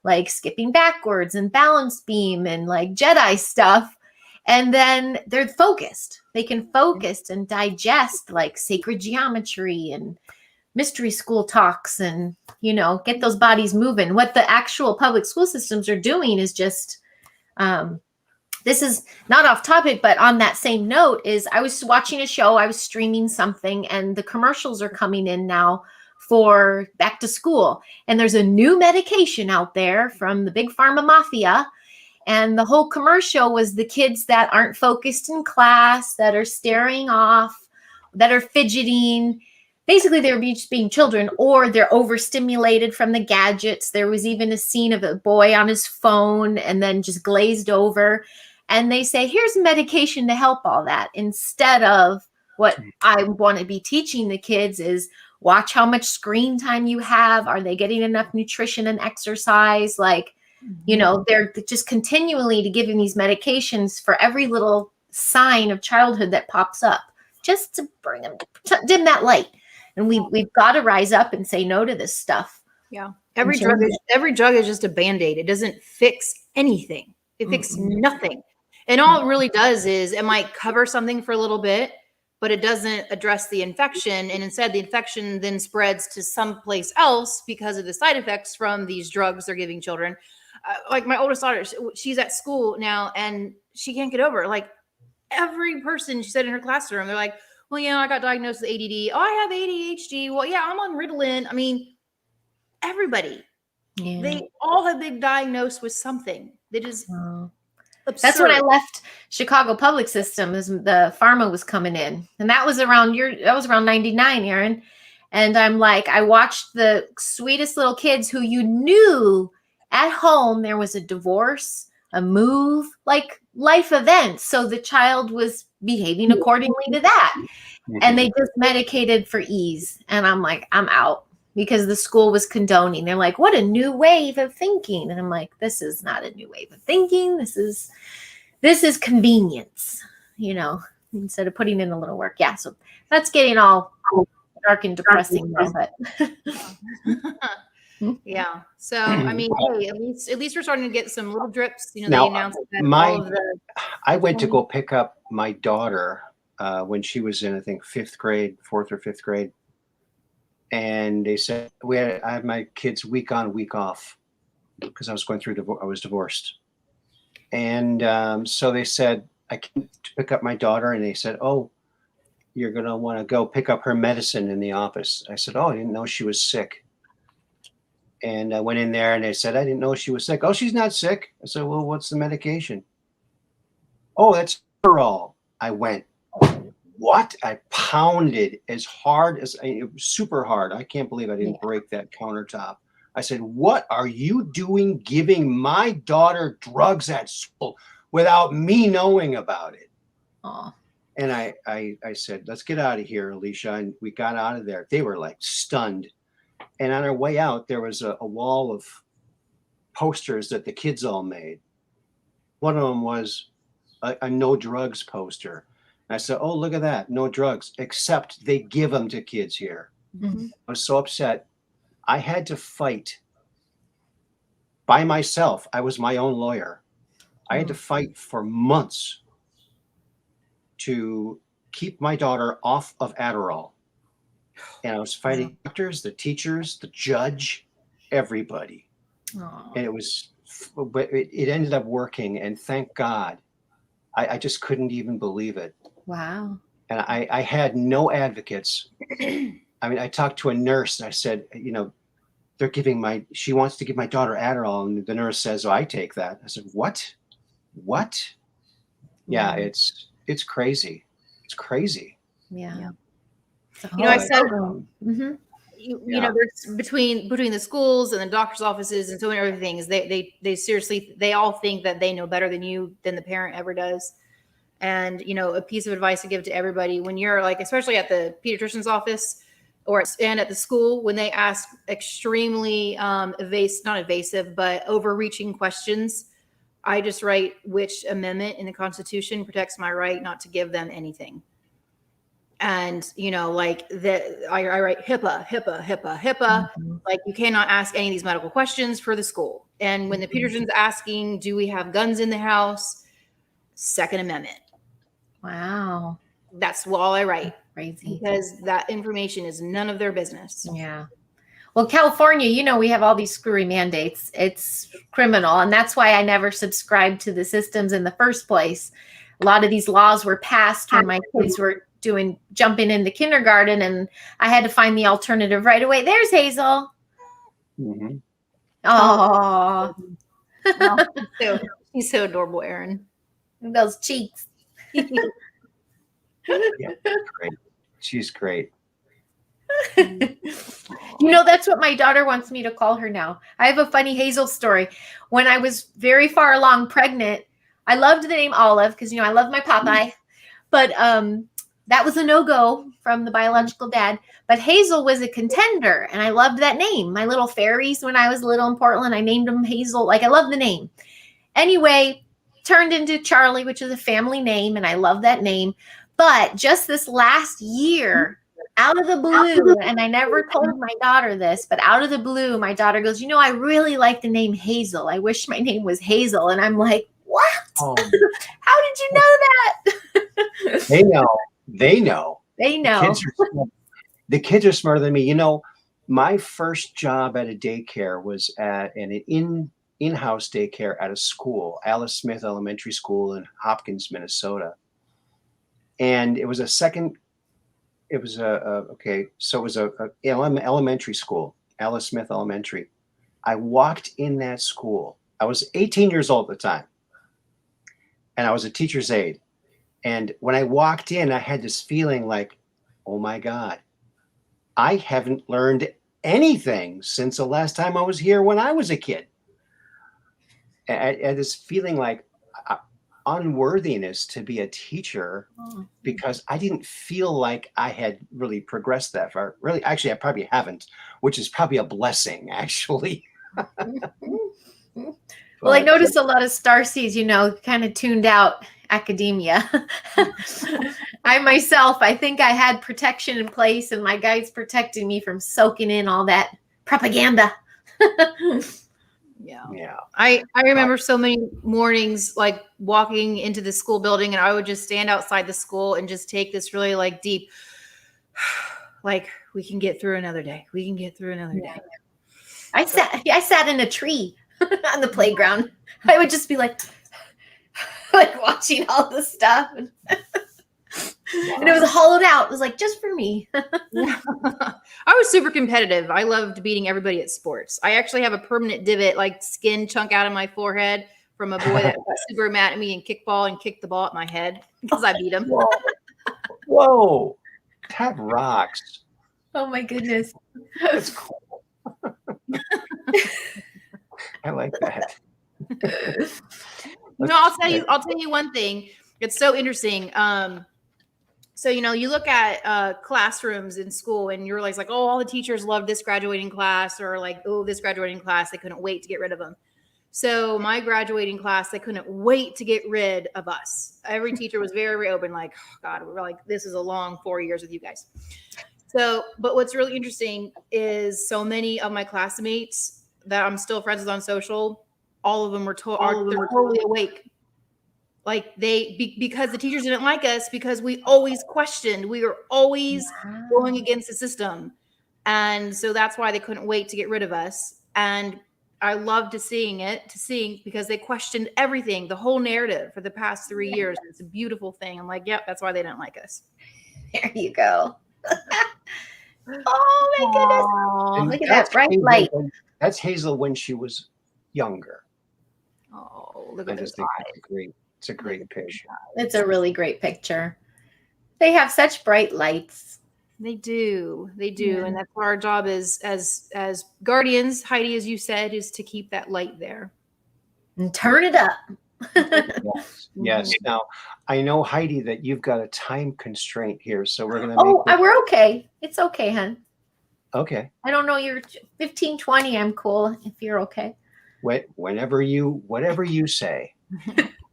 like skipping backwards and balance beam and like Jedi stuff. And then they're focused. They can focus and digest like sacred geometry and mystery school talks and, get those bodies moving. What the actual public school systems are doing is just, this is not off topic, but on that same note is I was watching a show, I was streaming something, and the commercials are coming in now for back to school. And there's a new medication out there from the big pharma mafia. And the whole commercial was the kids that aren't focused in class, that are staring off, that are fidgeting. Basically, they're just being children, or they're overstimulated from the gadgets. There was even a scene of a boy on his phone and then just glazed over. And they say, here's medication to help all that. Instead of what I want to be teaching the kids is watch how much screen time you have. Are they getting enough nutrition and exercise? Like, they're just continually to giving these medications for every little sign of childhood that pops up, just to bring them, to dim that light. And we've got to rise up and say no to this stuff. Yeah. Every drug is just a Band-Aid. It doesn't fix anything. It fixes nothing. And all it really does is it might cover something for a little bit, but it doesn't address the infection. And instead, the infection then spreads to someplace else because of the side effects from these drugs they're giving children. Like my oldest daughter, she's at school now and she can't get over it. Like, every person she said in her classroom, they're like, well, I got diagnosed with ADD. Oh, I have ADHD. Well, yeah, I'm on Ritalin. I mean, everybody, they all have been diagnosed with something that is absurd. That's when I left Chicago public system, as the pharma was coming in. And that was around 99, Aaron. And I'm like, I watched the sweetest little kids who you knew at home there was a divorce, a move, like life events. So the child was behaving accordingly to that. And they just medicated for ease. And I'm like, I'm out, because the school was condoning. They're like, what a new wave of thinking. And I'm like, this is not a new wave of thinking. This is convenience, instead of putting in a little work. Yeah. So that's getting all dark and depressing. But yeah. So I mean, hey, at least we're starting to get some little drips. They Now, announced that I went to go pick up my daughter when she was in, I think, 4th or 5th grade. And they said I had my kids week on, week off, because I was going through I was divorced. And so they said, I came to pick up my daughter, and they said, oh, you're going to want to go pick up her medicine in the office. I said, oh, I didn't know she was sick. And I went in there and they said, I didn't know she was sick. Oh, she's not sick. I said, well, what's the medication? Oh, that's all. I went, what? I pounded as hard as it was super hard. I can't believe I didn't break that countertop. I said, what are you doing giving my daughter drugs at school without me knowing about it? Aww. And I said, let's get out of here, Alicia. And we got out of there. They were like stunned. And on our way out, there was a wall of posters that the kids all made. One of them was a no drugs poster. And I said, oh, look at that, no drugs, except they give them to kids here. Mhm. I was so upset. I had to fight by myself. I was my own lawyer. I had to fight for months to keep my daughter off of Adderall. And I was fighting doctors, the teachers, the judge, everybody. Aw. And but it ended up working. And thank God, I just couldn't even believe it. Wow. And I had no advocates. I mean, I talked to a nurse and I said, you know, she wants to give my daughter Adderall. And the nurse says, oh, I take that. I said, what? Yeah, it's crazy. It's crazy. Yeah. You know, I said, Mhm. you know, there's between the schools and the doctor's offices and so many other things. They seriously, they all think that they know better than the parent ever does. And, you know, a piece of advice to give to everybody when you're like, especially at the pediatrician's office and at the school, when they ask extremely not evasive, but overreaching questions, I just write which amendment in the Constitution protects my right not to give them anything. And, you know, like I write HIPAA. Mm-hmm. Like you cannot ask any of these medical questions for the school. And when the pediatrician's asking, do we have guns in the house? Second Amendment. Wow. That's all I write. Crazy. Because that information is none of their business. Yeah. Well, California, you know, we have all these screwy mandates. It's criminal. And that's why I never subscribed to the systems in the first place. A lot of these laws were passed when my kids were jumping into kindergarten, and I had to find the alternative right away. There's Hazel. Mm-hmm. Oh, She's so adorable, Aaron. Those cheeks. Yeah, great. She's great. You know, that's what my daughter wants me to call her now. I have a funny Hazel story. When I was very far along pregnant, I loved the name Olive because, you know, I love my Popeye. But that was a no-go from the biological dad. But Hazel was a contender, and I loved that name. My little fairies, when I was little in Portland, I named them Hazel. Like, I love the name. Anyway, turned into Charlie, which is a family name, and I love that name. But just this last year, out of the blue, and I never told my daughter this, but out of the blue, my daughter goes, you know, I really like the name Hazel. I wish my name was Hazel. And I'm like, what? Oh. How did you know that? They know. They know. The kids are smarter than me. You know, my first job at a daycare was at an in-house daycare at a school, Alice Smith Elementary School in Hopkins, Minnesota. And it was a elementary school, Alice Smith Elementary. I walked in that school. I was 18 years old at the time, and I was a teacher's aide. And when I walked in, I had this feeling like, oh my God, I haven't learned anything since the last time I was here when I was a kid. I had this feeling like unworthiness to be a teacher because I didn't feel like I had really progressed that far. Really, actually, I probably haven't, which is probably a blessing, actually. Well, I noticed a lot of Starseeds, you know, kind of tuned out academia. I myself, I think I had protection in place, and my guides protecting me from soaking in all that propaganda. Yeah. I remember so many mornings like walking into the school building, and I would just stand outside the school and just take this really like deep, like we can get through another day. We can get through another day. I sat in a tree on the playground. I would just be like watching all this stuff. And it was hollowed out. It was like just for me. I was super competitive. I loved beating everybody at sports. I actually have a permanent divot, like skin chunk out of my forehead from a boy that got super mad at me in kickball and kicked the ball at my head because I beat him. Whoa. That rocks. Oh my goodness. That's cool. I like that. No, I'll tell you one thing. It's so interesting. So, you know, you look at classrooms in school and you realize like, oh, all the teachers love this graduating class, or like, oh, this graduating class, they couldn't wait to get rid of them. So my graduating class, they couldn't wait to get rid of us. Every teacher was very, very open, like, oh God, we're like, this is a long 4 years with you guys. So, but what's really interesting is so many of my classmates that I'm still friends with on social, all of them were they're totally awake. Like because the teachers didn't like us because we always questioned. We were always going against the system. And so that's why they couldn't wait to get rid of us. And I loved seeing because they questioned everything, the whole narrative for the past 3 years. It's a beautiful thing. I'm like, yep, that's why they didn't like us. There you go. Oh my goodness. And Look at that bright Hazel light. That's Hazel when she was younger. Oh, look I at just this. think it's a great picture. It's a really great picture. They have such bright lights. They do. Yeah. And that's what our job is as guardians, Heidi, as you said, is to keep that light there. And turn it up. Yes. Now, I know, Heidi, that you've got a time constraint here, so we're going to we're okay. It's okay, hon. Okay. I don't know. You're 15, 20. I'm cool if you're okay. Whatever you say.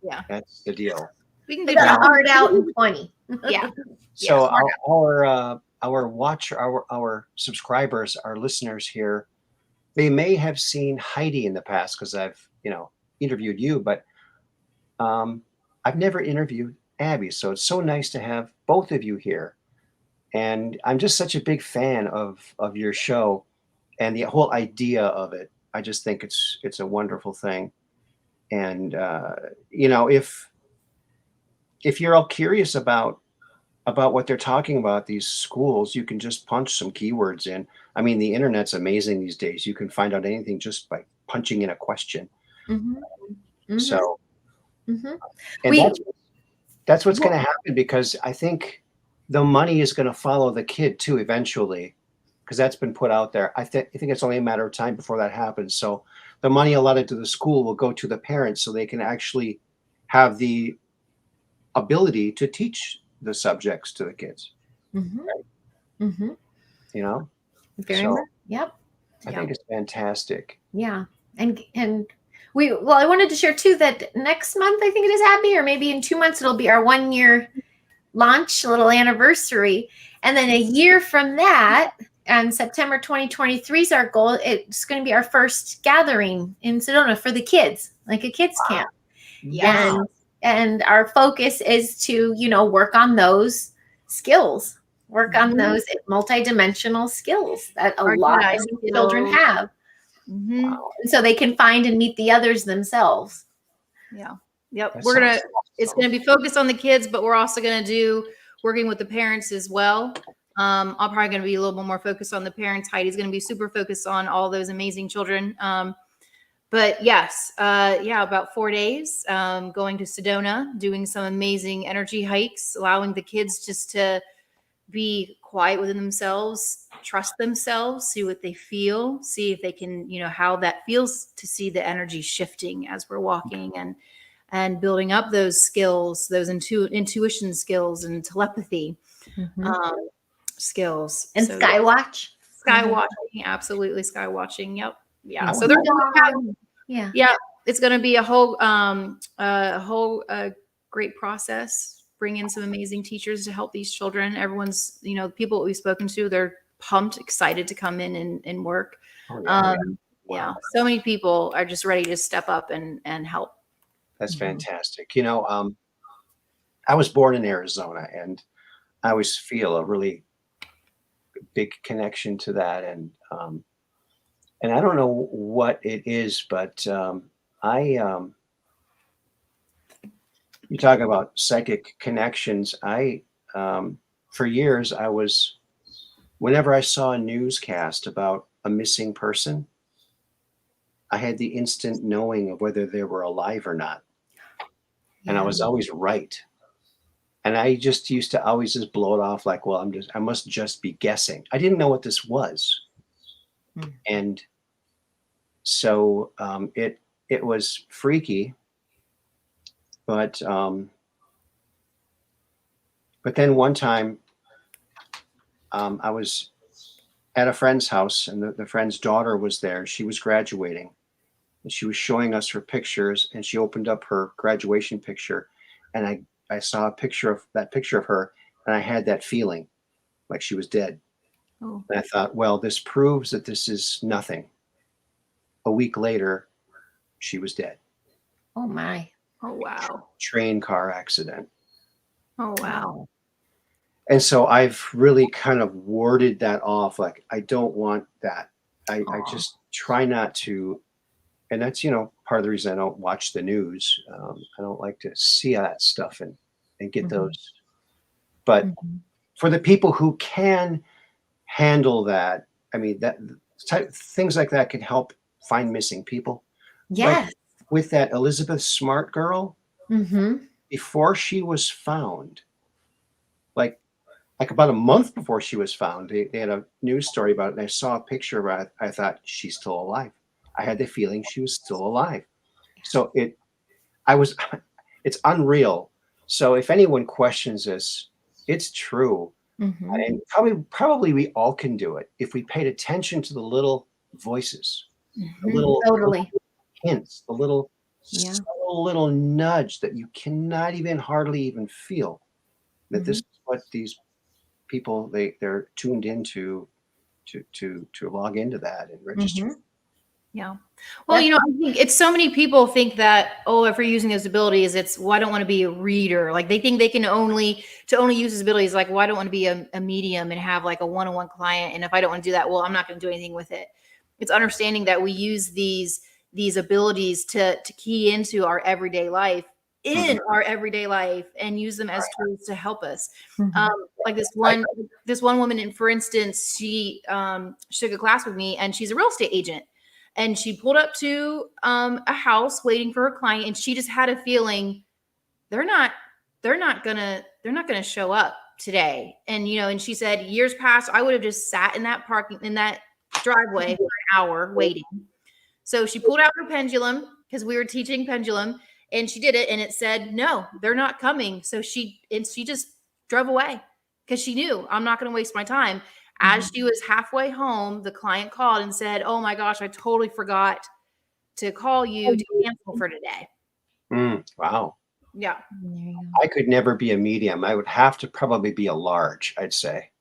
Yeah. That's the deal. We can We get got a heart out in 20. Yeah. So our subscribers, our listeners here, they may have seen Heidi in the past because I've interviewed you, but I've never interviewed Abby. So it's so nice to have both of you here, and I'm just such a big fan of your show and the whole idea of it. I just think it's a wonderful thing, and if you're all curious about what they're talking about, these schools, you can just punch some keywords in. I mean, the internet's amazing these days. You can find out anything just by punching in a question. Mm-hmm. Mm-hmm. So, mm-hmm. and that's what's going to happen, because I think the money is going to follow the kid too eventually, because that's been put out there. I think it's only a matter of time before that happens. So the money allotted to the school will go to the parents so they can actually have the ability to teach the subjects to the kids. Mm-hmm. Right? Mm-hmm. Very much. Yep. I think it's fantastic. Yeah. And I wanted to share too that next month, I think it is, Abby, or maybe in 2 months, it'll be our 1 year launch, little anniversary. And then a year from that, and September 2023 is our goal. It's going to be our first gathering in Sedona for the kids, like a kids camp. Yeah. And our focus is to, work on those skills, on those multidimensional skills that a lot of children have. Mm-hmm. And so they can find and meet the others themselves. Yeah. Yep. It's going to be focused on the kids, but we're also going to do working with the parents as well. I'm probably going to be a little bit more focused on the parents. Heidi's going to be super focused on all those amazing children. But yes, about 4 days, going to Sedona, doing some amazing energy hikes, allowing the kids just to be quiet within themselves, trust themselves, see what they feel, see if they can, how that feels to see the energy shifting as we're walking, and building up those skills, those intuition skills and telepathy skills. And so, skywatch. Skywatching, absolutely. Skywatching. Yep. Yeah. Oh, So they're going to have, it's going to be a whole great process. Bring in some amazing teachers to help these children. Everyone's, people we've spoken to, they're pumped, excited to come in and work. Yeah. So many people are just ready to step up and help. That's fantastic. I was born in Arizona, and I always feel a really big connection to that. And I don't know what it is, but you talk about psychic connections. For years, whenever I saw a newscast about a missing person, I had the instant knowing of whether they were alive or not. And I was always right. And I just used to always just blow it off like, well, I must just be guessing. I didn't know what this was. And so it was freaky. But then one time I was at a friend's house, and the friend's daughter was there. She was graduating, and she was showing us her pictures, and she opened up her graduation picture, and I saw a picture of her, and I had that feeling like she was dead. Oh. And I thought, well, this proves that this is nothing. A week later, she was dead. Oh my. Oh, wow. Train car accident. Oh, wow. And so I've really kind of warded that off. Like, I don't want that. I just try not to. And that's, part of the reason I don't watch the news. I don't like to see that stuff and get those. But for the people who can handle that, I mean, things like that can help find missing people. Yes. Like with that Elizabeth Smart girl, before she was found, like about a month before she was found, they had a news story about it, and I saw a picture of her. I thought, she's still alive. I had the feeling she was still alive. So it's unreal. So if anyone questions this, it's true. And probably we all can do it if we paid attention to the little voices, the little hints, the little subtle little nudge that you cannot hardly even feel. That this is what these people they're tuned into to log into that and register. Yeah. Well, I think it's so many people think that, if we're using those abilities, I don't want to be a reader. Like they think they can only use those abilities. Like, I don't want to be a medium and have like a one-on-one client. And if I don't want to do that, well, I'm not going to do anything with it. It's understanding that we use these abilities to key into our everyday life and use them as tools to help us. Like this one woman, and for instance, she took a class with me, and she's a real estate agent. And she pulled up to a house waiting for her client, and she just had a feeling they're not gonna show up today. And and she said, years past, I would have just sat in that driveway for an hour waiting. So she pulled out her pendulum, because we were teaching pendulum, and she did it, and it said, no, they're not coming. So she just drove away, because she knew, I'm not going to waste my time. As she was halfway home, the client called and said, oh my gosh, I totally forgot to call you to cancel for today. Wow. Yeah. I could never be a medium. I would have to probably be a large, I'd say.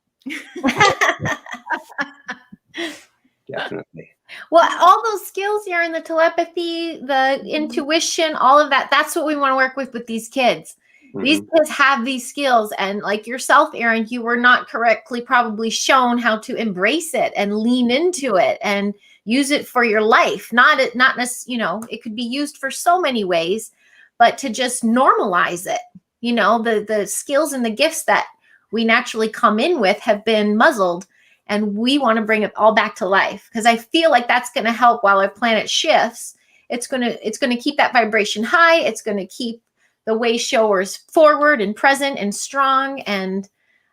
Definitely. Well, all those skills here in the telepathy, the intuition, all of that, that's what we want to work with these kids. These kids have these skills, and like yourself, Aaron, you were not correctly probably shown how to embrace it and lean into it and use it for your life. Not necessarily, it could be used for so many ways, but to just normalize it. The skills and the gifts that we naturally come in with have been muzzled, and we want to bring it all back to life, because I feel like that's going to help while our planet shifts. It's going to keep that vibration high. It's going to keep the way showers forward and present and strong. And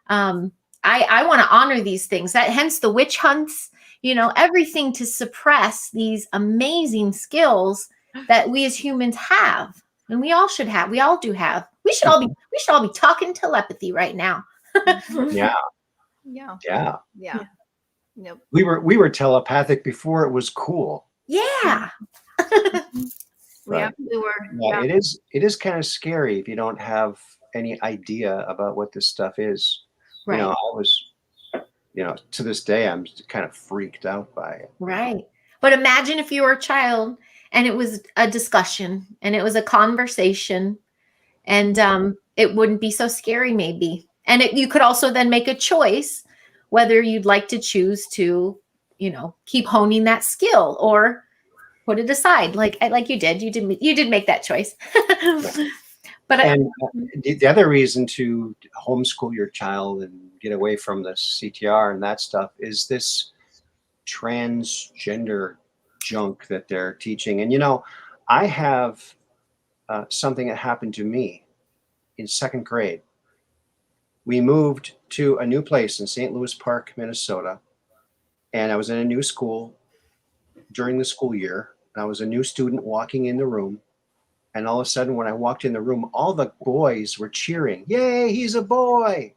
I want to honor these things. Hence the witch hunts, everything to suppress these amazing skills that we as humans have, and we all should have. We all do have. We should all be talking telepathy right now. Yeah. Yep. We were telepathic before it was cool. Yeah. Yeah, we were. Yeah, it is kind of scary if you don't have any idea about what this stuff is. Right. I was, to this day, I'm kind of freaked out by it. Right. But imagine if you were a child and it was a discussion and it was a conversation, and it wouldn't be so scary maybe. And you could also then make a choice whether you'd like to choose to, keep honing that skill or put it aside, like you did. You did make that choice. But the other reason to homeschool your child and get away from the CTR and that stuff is this transgender junk that they're teaching. And I have something that happened to me in second grade. We moved to a new place in St. Louis Park, Minnesota, and I was in a new school during the school year. I was a new student walking in the room, and all of a sudden when I walked in the room, all the boys were cheering, "Yay, he's a boy."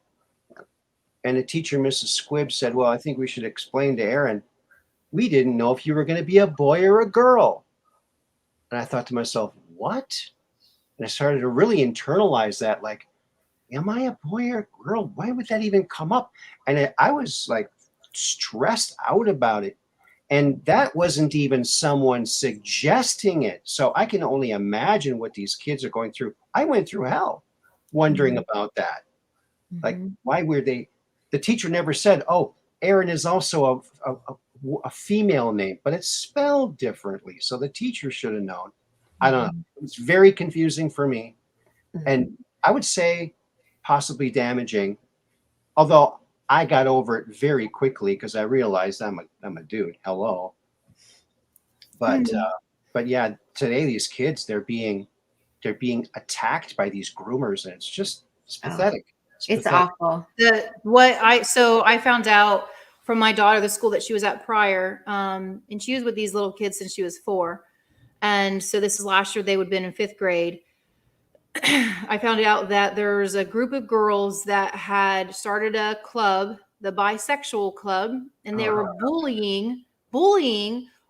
And the teacher, Mrs. Squibb, said, "Well, I think we should explain to Aaron, we didn't know if you were going to be a boy or a girl." And I thought to myself, what? And I started to really internalize that, like, am I a boy or a girl? Why would that even come up? And I was like stressed out about it. And that wasn't even someone suggesting it. So I can only imagine what these kids are going through. I went through hell wondering about that. Like, why were they? The teacher never said, oh, Aaron is also a female name, but it's spelled differently. So the teacher should have known. I don't know. It's very confusing for me. And I would say possibly damaging, although I got over it very quickly because I realized I'm a dude. Hello. But yeah, today these kids, they're being attacked by these groomers, and it's pathetic. It's pathetic. awful. I found out from my daughter, the school that she was at prior, and she was with these little kids since she was 4. And so this is last year, they would have been in 5th grade. I found out that there's a group of girls that had started a club, the bisexual club, and they were bullying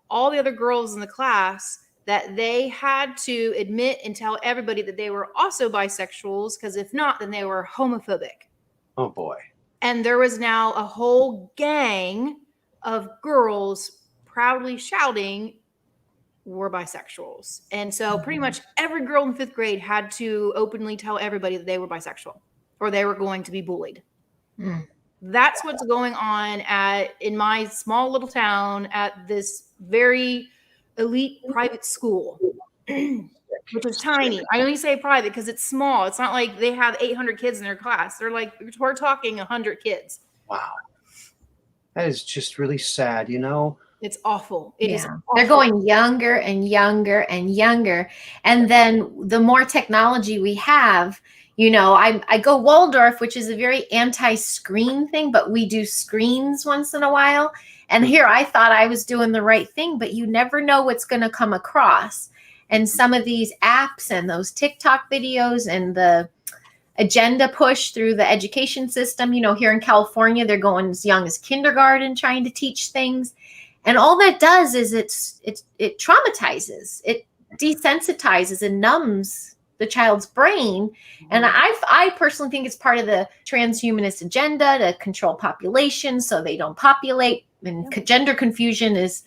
all the other girls in the class, that they had to admit and tell everybody that they were also bisexuals, because if not, then they were homophobic. Oh boy. And there was now a whole gang of girls proudly shouting we're bisexuals. And so pretty much every girl in 5th grade had to openly tell everybody that they were bisexual or they were going to be bullied. That's what's going on in my small little town at this very elite private school, which is tiny. I only say private because it's small. It's not like they have 800 kids in their class. They're like, we're talking 100 kids. Wow. That is just really sad, you know? It's awful. It is awful. They're going younger and younger and younger. And then the more technology we have, you know, I go Waldorf, which is a very anti-screen thing, but we do screens once in a while. And here I thought I was doing the right thing, but you never know what's going to come across. And some of these apps and those TikTok videos and the agenda push through the education system, you know, here in California, they're going as young as kindergarten trying to teach things. And all that does is it traumatizes, it desensitizes and numbs the child's brain. And I personally think it's part of the transhumanist agenda to control populations so they don't populate. And gender confusion is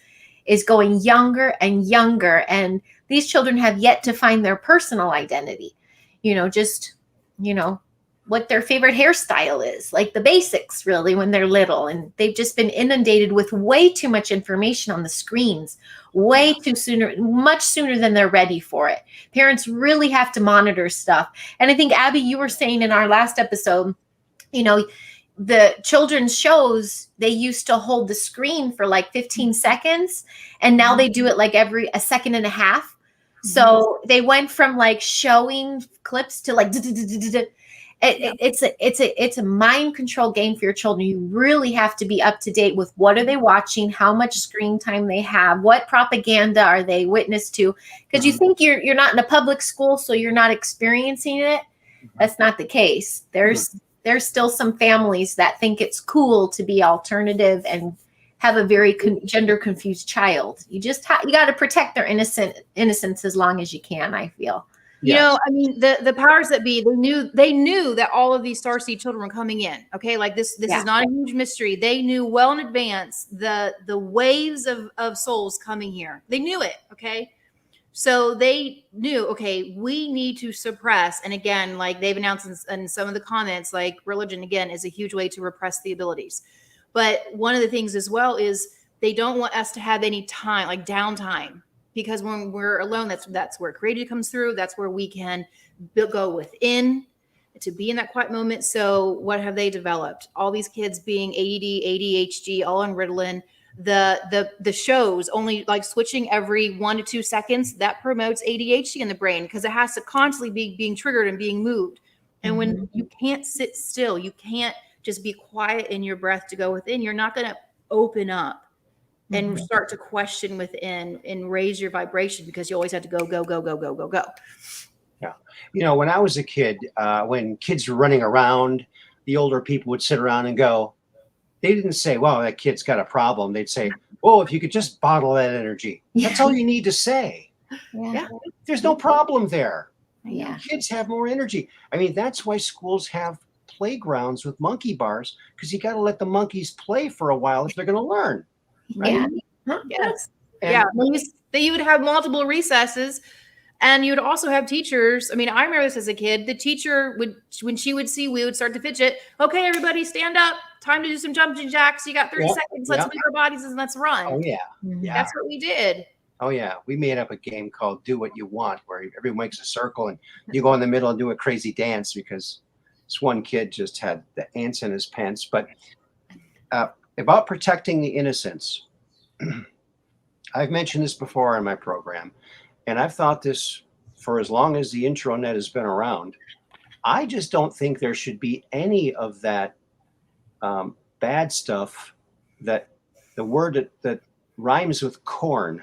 going younger and younger. And these children have yet to find their personal identity, you know, just, you know, what their favorite hairstyle is, like the basics really when they're little. And they've just been inundated with way too much information on the screens, much sooner than they're ready for it. Parents really have to monitor stuff. And I think, Abby, you were saying in our last episode, you know, the children's shows, they used to hold the screen for like 15 seconds. And now they do it like a second and a half. So they went from like showing clips to like, it's a mind control game for your children. You really have to be up to date with what are they watching, how much screen time they have, what propaganda are they witness to, because you think you're not in a public school, so you're not experiencing it. That's not the case. There's still some families that think it's cool to be alternative and have a very gender confused child. You just you got to protect their innocence as long as you can, I feel. You know, I mean, the powers that be, they knew that all of these Starseed children were coming in. Okay, like this is not a huge mystery. They knew well in advance the waves of souls coming here. They knew it. Okay, so they knew. Okay, we need to suppress. And again, like they've announced in some of the comments, like religion again is a huge way to repress the abilities. But one of the things as well is they don't want us to have any time, like downtime. Because when we're alone, that's where creativity comes through. That's where we can go within to be in that quiet moment. So what have they developed? All these kids being ADD, ADHD, all on Ritalin. The shows only like switching every 1 to 2 seconds. That promotes ADHD in the brain because it has to constantly be being triggered and being moved. And when you can't sit still, you can't just be quiet in your breath to go within. You're not going to open up and start to question within and raise your vibration because you always have to go. Yeah. You know, when I was a kid, when kids were running around, the older people would sit around and go, they didn't say, well, that kid's got a problem. They'd say, oh, if you could just bottle that energy. That's all you need to say. Yeah. There's no problem there. Yeah. Kids have more energy. I mean, that's why schools have playgrounds with monkey bars, because you got to let the monkeys play for a while if they're going to learn. Right? Yeah. Yes. And Yeah. You would have multiple recesses, and you would also have teachers. I mean, I remember this as a kid. The teacher would, when she would see we would start to fidget. Okay, everybody, stand up. Time to do some jumping jacks. You got 30 seconds. Let's move our bodies and let's run. Oh yeah. Yeah. That's what we did. Oh yeah, we made up a game called "Do What You Want," where everyone makes a circle and you go in the middle and do a crazy dance, because this one kid just had the ants in his pants. But about protecting the innocents, I've mentioned this before on my program, and I've thought this for as long as the intranet has been around. I just don't think there should be any of that bad stuff. That the word that rhymes with corn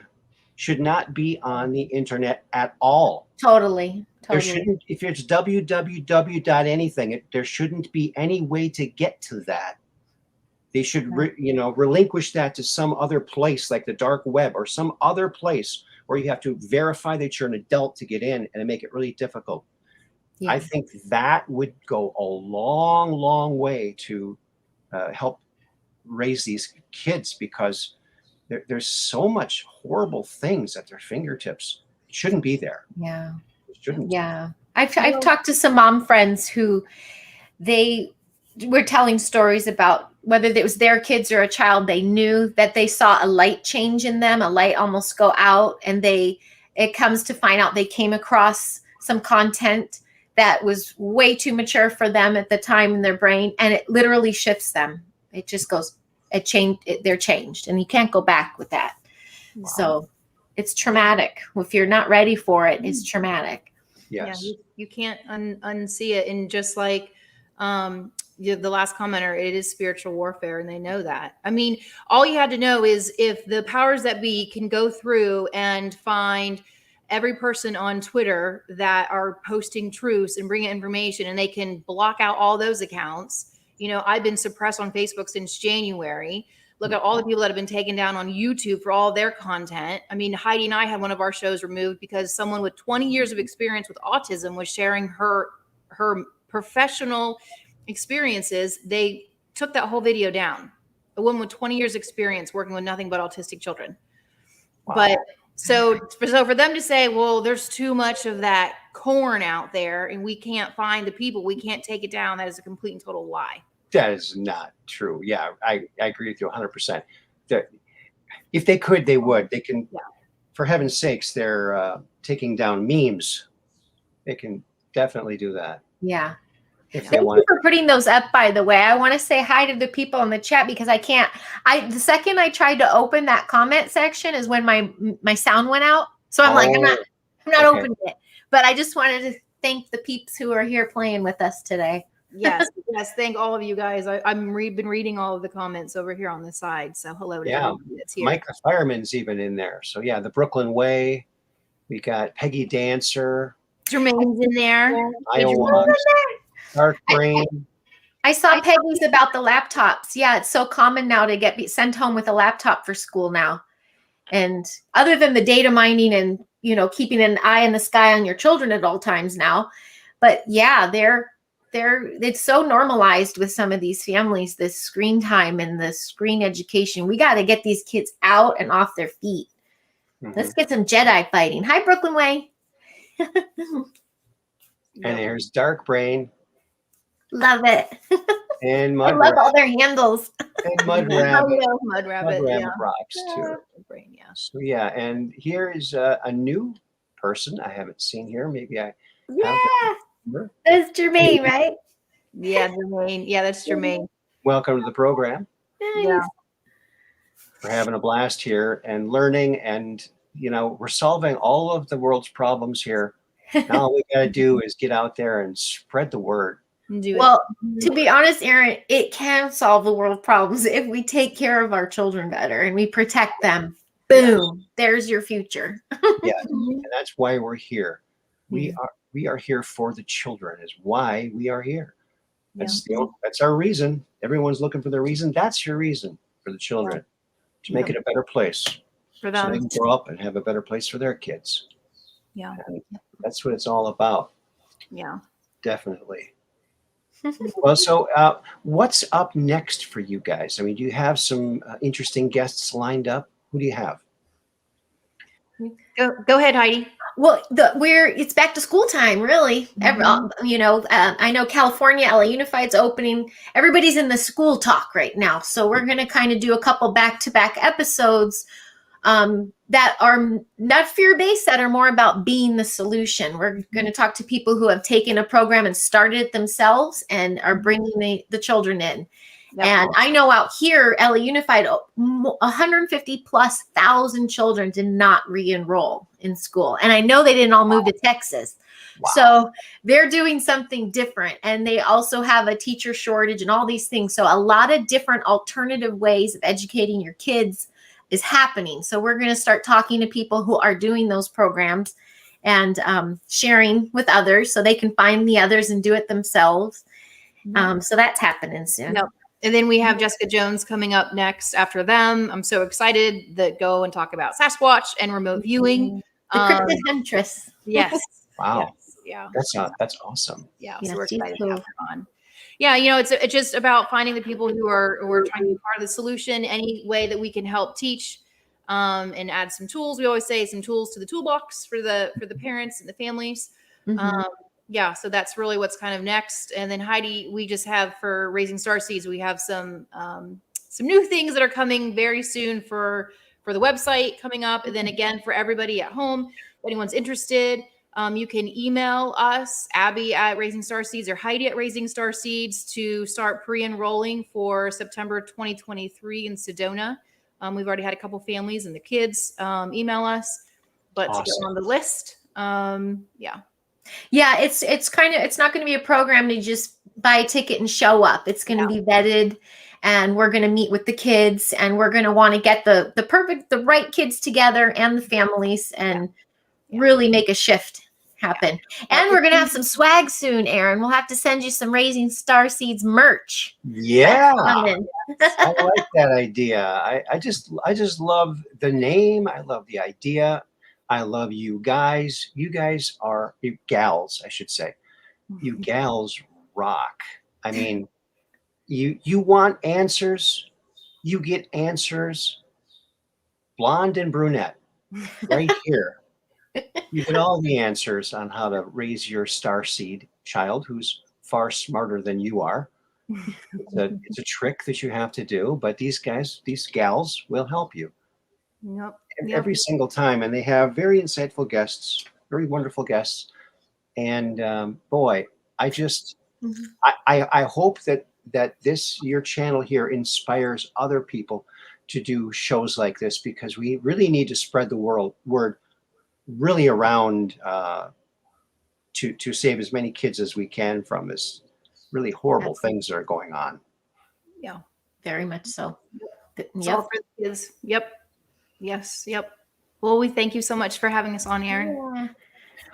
should not be on the internet at all. Totally. There shouldn't, if it's www. anything, there shouldn't be any way to get to that. They should, relinquish that to some other place, like the dark web or some other place where you have to verify that you're an adult to get in, and make it really difficult. Yeah. I think that would go a long, long way to help raise these kids, because there's so much horrible things at their fingertips. It shouldn't be there. Yeah. It shouldn't. Yeah. I've talked to some mom friends who they were telling stories about whether it was their kids or a child they knew, that they saw a light change in them, a light almost go out, and it comes to find out they came across some content that was way too mature for them at the time in their brain, and it literally shifts them. It just goes, they're changed, and you can't go back with that. Wow. So it's traumatic. If you're not ready for it, it's traumatic. Yes. Yeah, you can't unsee it. And just like the last commenter, it is spiritual warfare, and they know that. I mean, all you had to know is if the powers that be can go through and find every person on Twitter that are posting truths and bringing information, and they can block out all those accounts. I've been suppressed on Facebook since January. Look at all the people that have been taken down on YouTube for all their content. I mean, Heidi and I had one of our shows removed because someone with 20 years of experience with autism was sharing her professional experiences. They took that whole video down. A woman with 20 years experience working with nothing but autistic children. Wow. But so for them to say, well, there's too much of that corn out there and we can't find the people, we can't take it down, that is a complete and total lie. That is not true. Yeah, I agree with you 100%. If they could, they would. They can, for heaven's sakes, they're taking down memes. They can definitely do that. Yeah. If they Thank want you for putting those up, by the way. I want to say hi to the people in the chat, because I can't. The second I tried to open that comment section is when my sound went out. So I'm like, I'm not opening it. But I just wanted to thank the peeps who are here playing with us today. Yes. Thank all of you guys. I've been reading all of the comments over here on the side. So hello to everybody that's here. Mike the Fireman's even in there. So the Brooklyn Way. We got Peggy Dancer. Jermaine's in there. Iowa. Dark Brain. I saw Peggy's about the laptops. Yeah, it's so common now to get sent home with a laptop for school now. And other than the data mining and keeping an eye in the sky on your children at all times now, but it's so normalized with some of these families, this screen time and the screen education. We got to get these kids out and off their feet. Mm-hmm. Let's get some Jedi fighting. Hi, Brooklyn Way. And there's Dark Brain. Love it. And I love all their handles. And Mud Rabbit. Mud Rabbit rocks too. Brain, yeah. So and here is a new person I haven't seen here. Maybe I have. That's Jermaine, right? Yeah, Jermaine. Yeah, that's Jermaine. Welcome to the program. Nice. Yeah. We're having a blast here and learning, and we're solving all of the world's problems here. Now all we got to do is get out there and spread the word. Well, to be honest, Aaron, it can solve the world problems if we take care of our children better and we protect them. Boom, there's your future. Yeah, and that's why we're here. We are here for the children. Is why we are here. That's that's our reason. Everyone's looking for their reason. That's your reason for the children, to make it a better place for them, so they can grow up and have a better place for their kids. Yeah. And that's what it's all about. Yeah. Definitely. Well, so what's up next for you guys? I mean, do you have some interesting guests lined up? Who do you have? Go ahead, Heidi. Well, it's back to school time, really. I know California, LA Unified's opening. Everybody's in the school talk right now, so we're going to kind of do a couple back-to-back episodes that are not fear-based, that are more about being the solution. We're going to talk to people who have taken a program and started it themselves and are bringing the children in. Yep. And I know out here, LA Unified, 150 plus thousand children did not re-enroll in school. And I know they didn't all move to Texas. Wow. So they're doing something different. And they also have a teacher shortage and all these things. So a lot of different alternative ways of educating your kids is happening. So we're going to start talking to people who are doing those programs and sharing with others so they can find the others and do it themselves. So that's happening soon. Nope. And then we have Jessica Jones coming up next after them. I'm so excited that go and talk about Sasquatch and remote viewing. The Cryptid Huntress. Yes. Wow. Yes. Yeah. That's awesome. Yeah. Yes, So we're she's excited cool. to have her on. Yeah. It's just about finding the people who are trying to be part of the solution, any way that we can help teach and add some tools. We always say some tools to the toolbox for the parents and the families. Mhm. Yeah, so that's really what's kind of next. And then Heidi, we just have for Raising Starseeds, we have some new things that are coming very soon for the website coming up. And then again, for everybody at home, if anyone's interested, you can email us, Abby at Raising Starseeds or Heidi at Raising Starseeds, to start pre-enrolling for September 2023 in Sedona. We've already had a couple families and the kids email us, but to get on the list, yeah. Yeah, it's not going to be a program to just buy a ticket and show up. It's going to be vetted, and we're going to meet with the kids, and we're going to want to get the right kids together and the families and really make a shift happen. And we're going to have some swag soon, Aaron. We'll have to send you some Raising Starseeds merch. Yeah. I like that idea. I just love the name. I love the idea. I love you guys. You guys are, you gals, I should say. You gals rock. I mean, you want answers, you get answers. Blonde and brunette, right here. You get all the answers on how to raise your starseed child who's far smarter than you are. It's a trick that you have to do, but these gals will help you. Yep. Every single time, and they have very insightful guests, very wonderful guests, and boy, I hope that your channel here inspires other people to do shows like this, because we really need to spread the word really around to save as many kids as we can from this really horrible things that are going on. Yeah, very much so. It's all for the kids. Yep. Yes. Yep. Well, we thank you so much for having us on, Aaron. Yeah.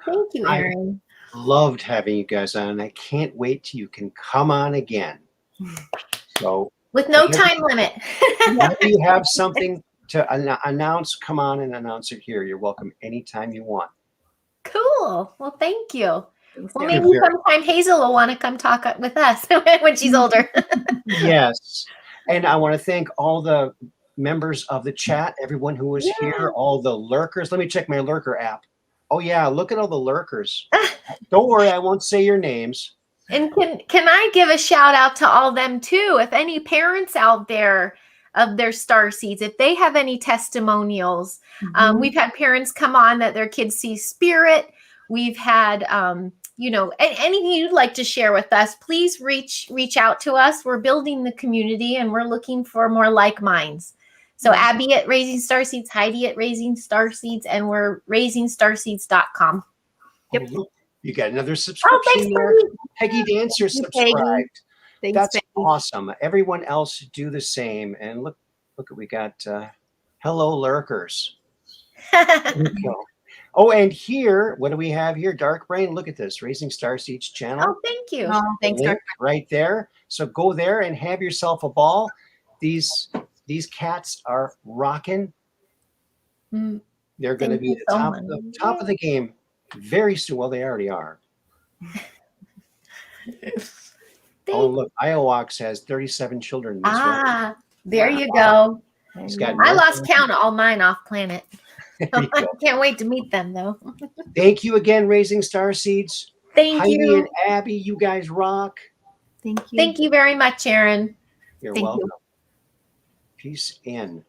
Thank you, Aaron. I loved having you guys on, and I can't wait till you can come on again. So with no time limit. If you have something to announce, come on and announce it here. You're welcome anytime you want. Cool. Well, thank you. Thanks, well, maybe sometime Hazel will want to come talk with us when she's older. Yes. And I want to thank all the members of the chat, everyone who was here, all the lurkers. Let me check my lurker app. Oh yeah, look at all the lurkers. Don't worry, I won't say your names. And can I give a shout out to all them too? If any parents out there of their starseeds, if they have any testimonials, we've had parents come on that their kids see spirit. We've had anything you'd like to share with us, please reach out to us. We're building the community and we're looking for more like minds. So Abby at Raising Starseeds, Heidi at Raising Starseeds, and we're raisingstarseeds.com. Yep. Oh, you got another subscription there. Peggy Dancer subscribed. That's awesome. Everyone else do the same. And look, we got hello lurkers. Oh, and here, what do we have here? Dark Brain. Look at this, Raising Starseeds channel. Oh, thank you. Oh, thanks, Dark Brain. Right there. So go there and have yourself a ball. These cats are rocking. They're going to be at the top of the game. very soon. Well, they already are. Thank- Oh, look, Iowax has 37 children. In this Ah, there Wow. you go. He's got I no lost family. count of all mine off planet. There you I go. can't wait to meet them though. Thank you again, Raising Starseeds. Thank Heidi you. and Abby, you guys rock. Thank you. Thank you very much, Aaron. You're Thank you. welcome. Peace in.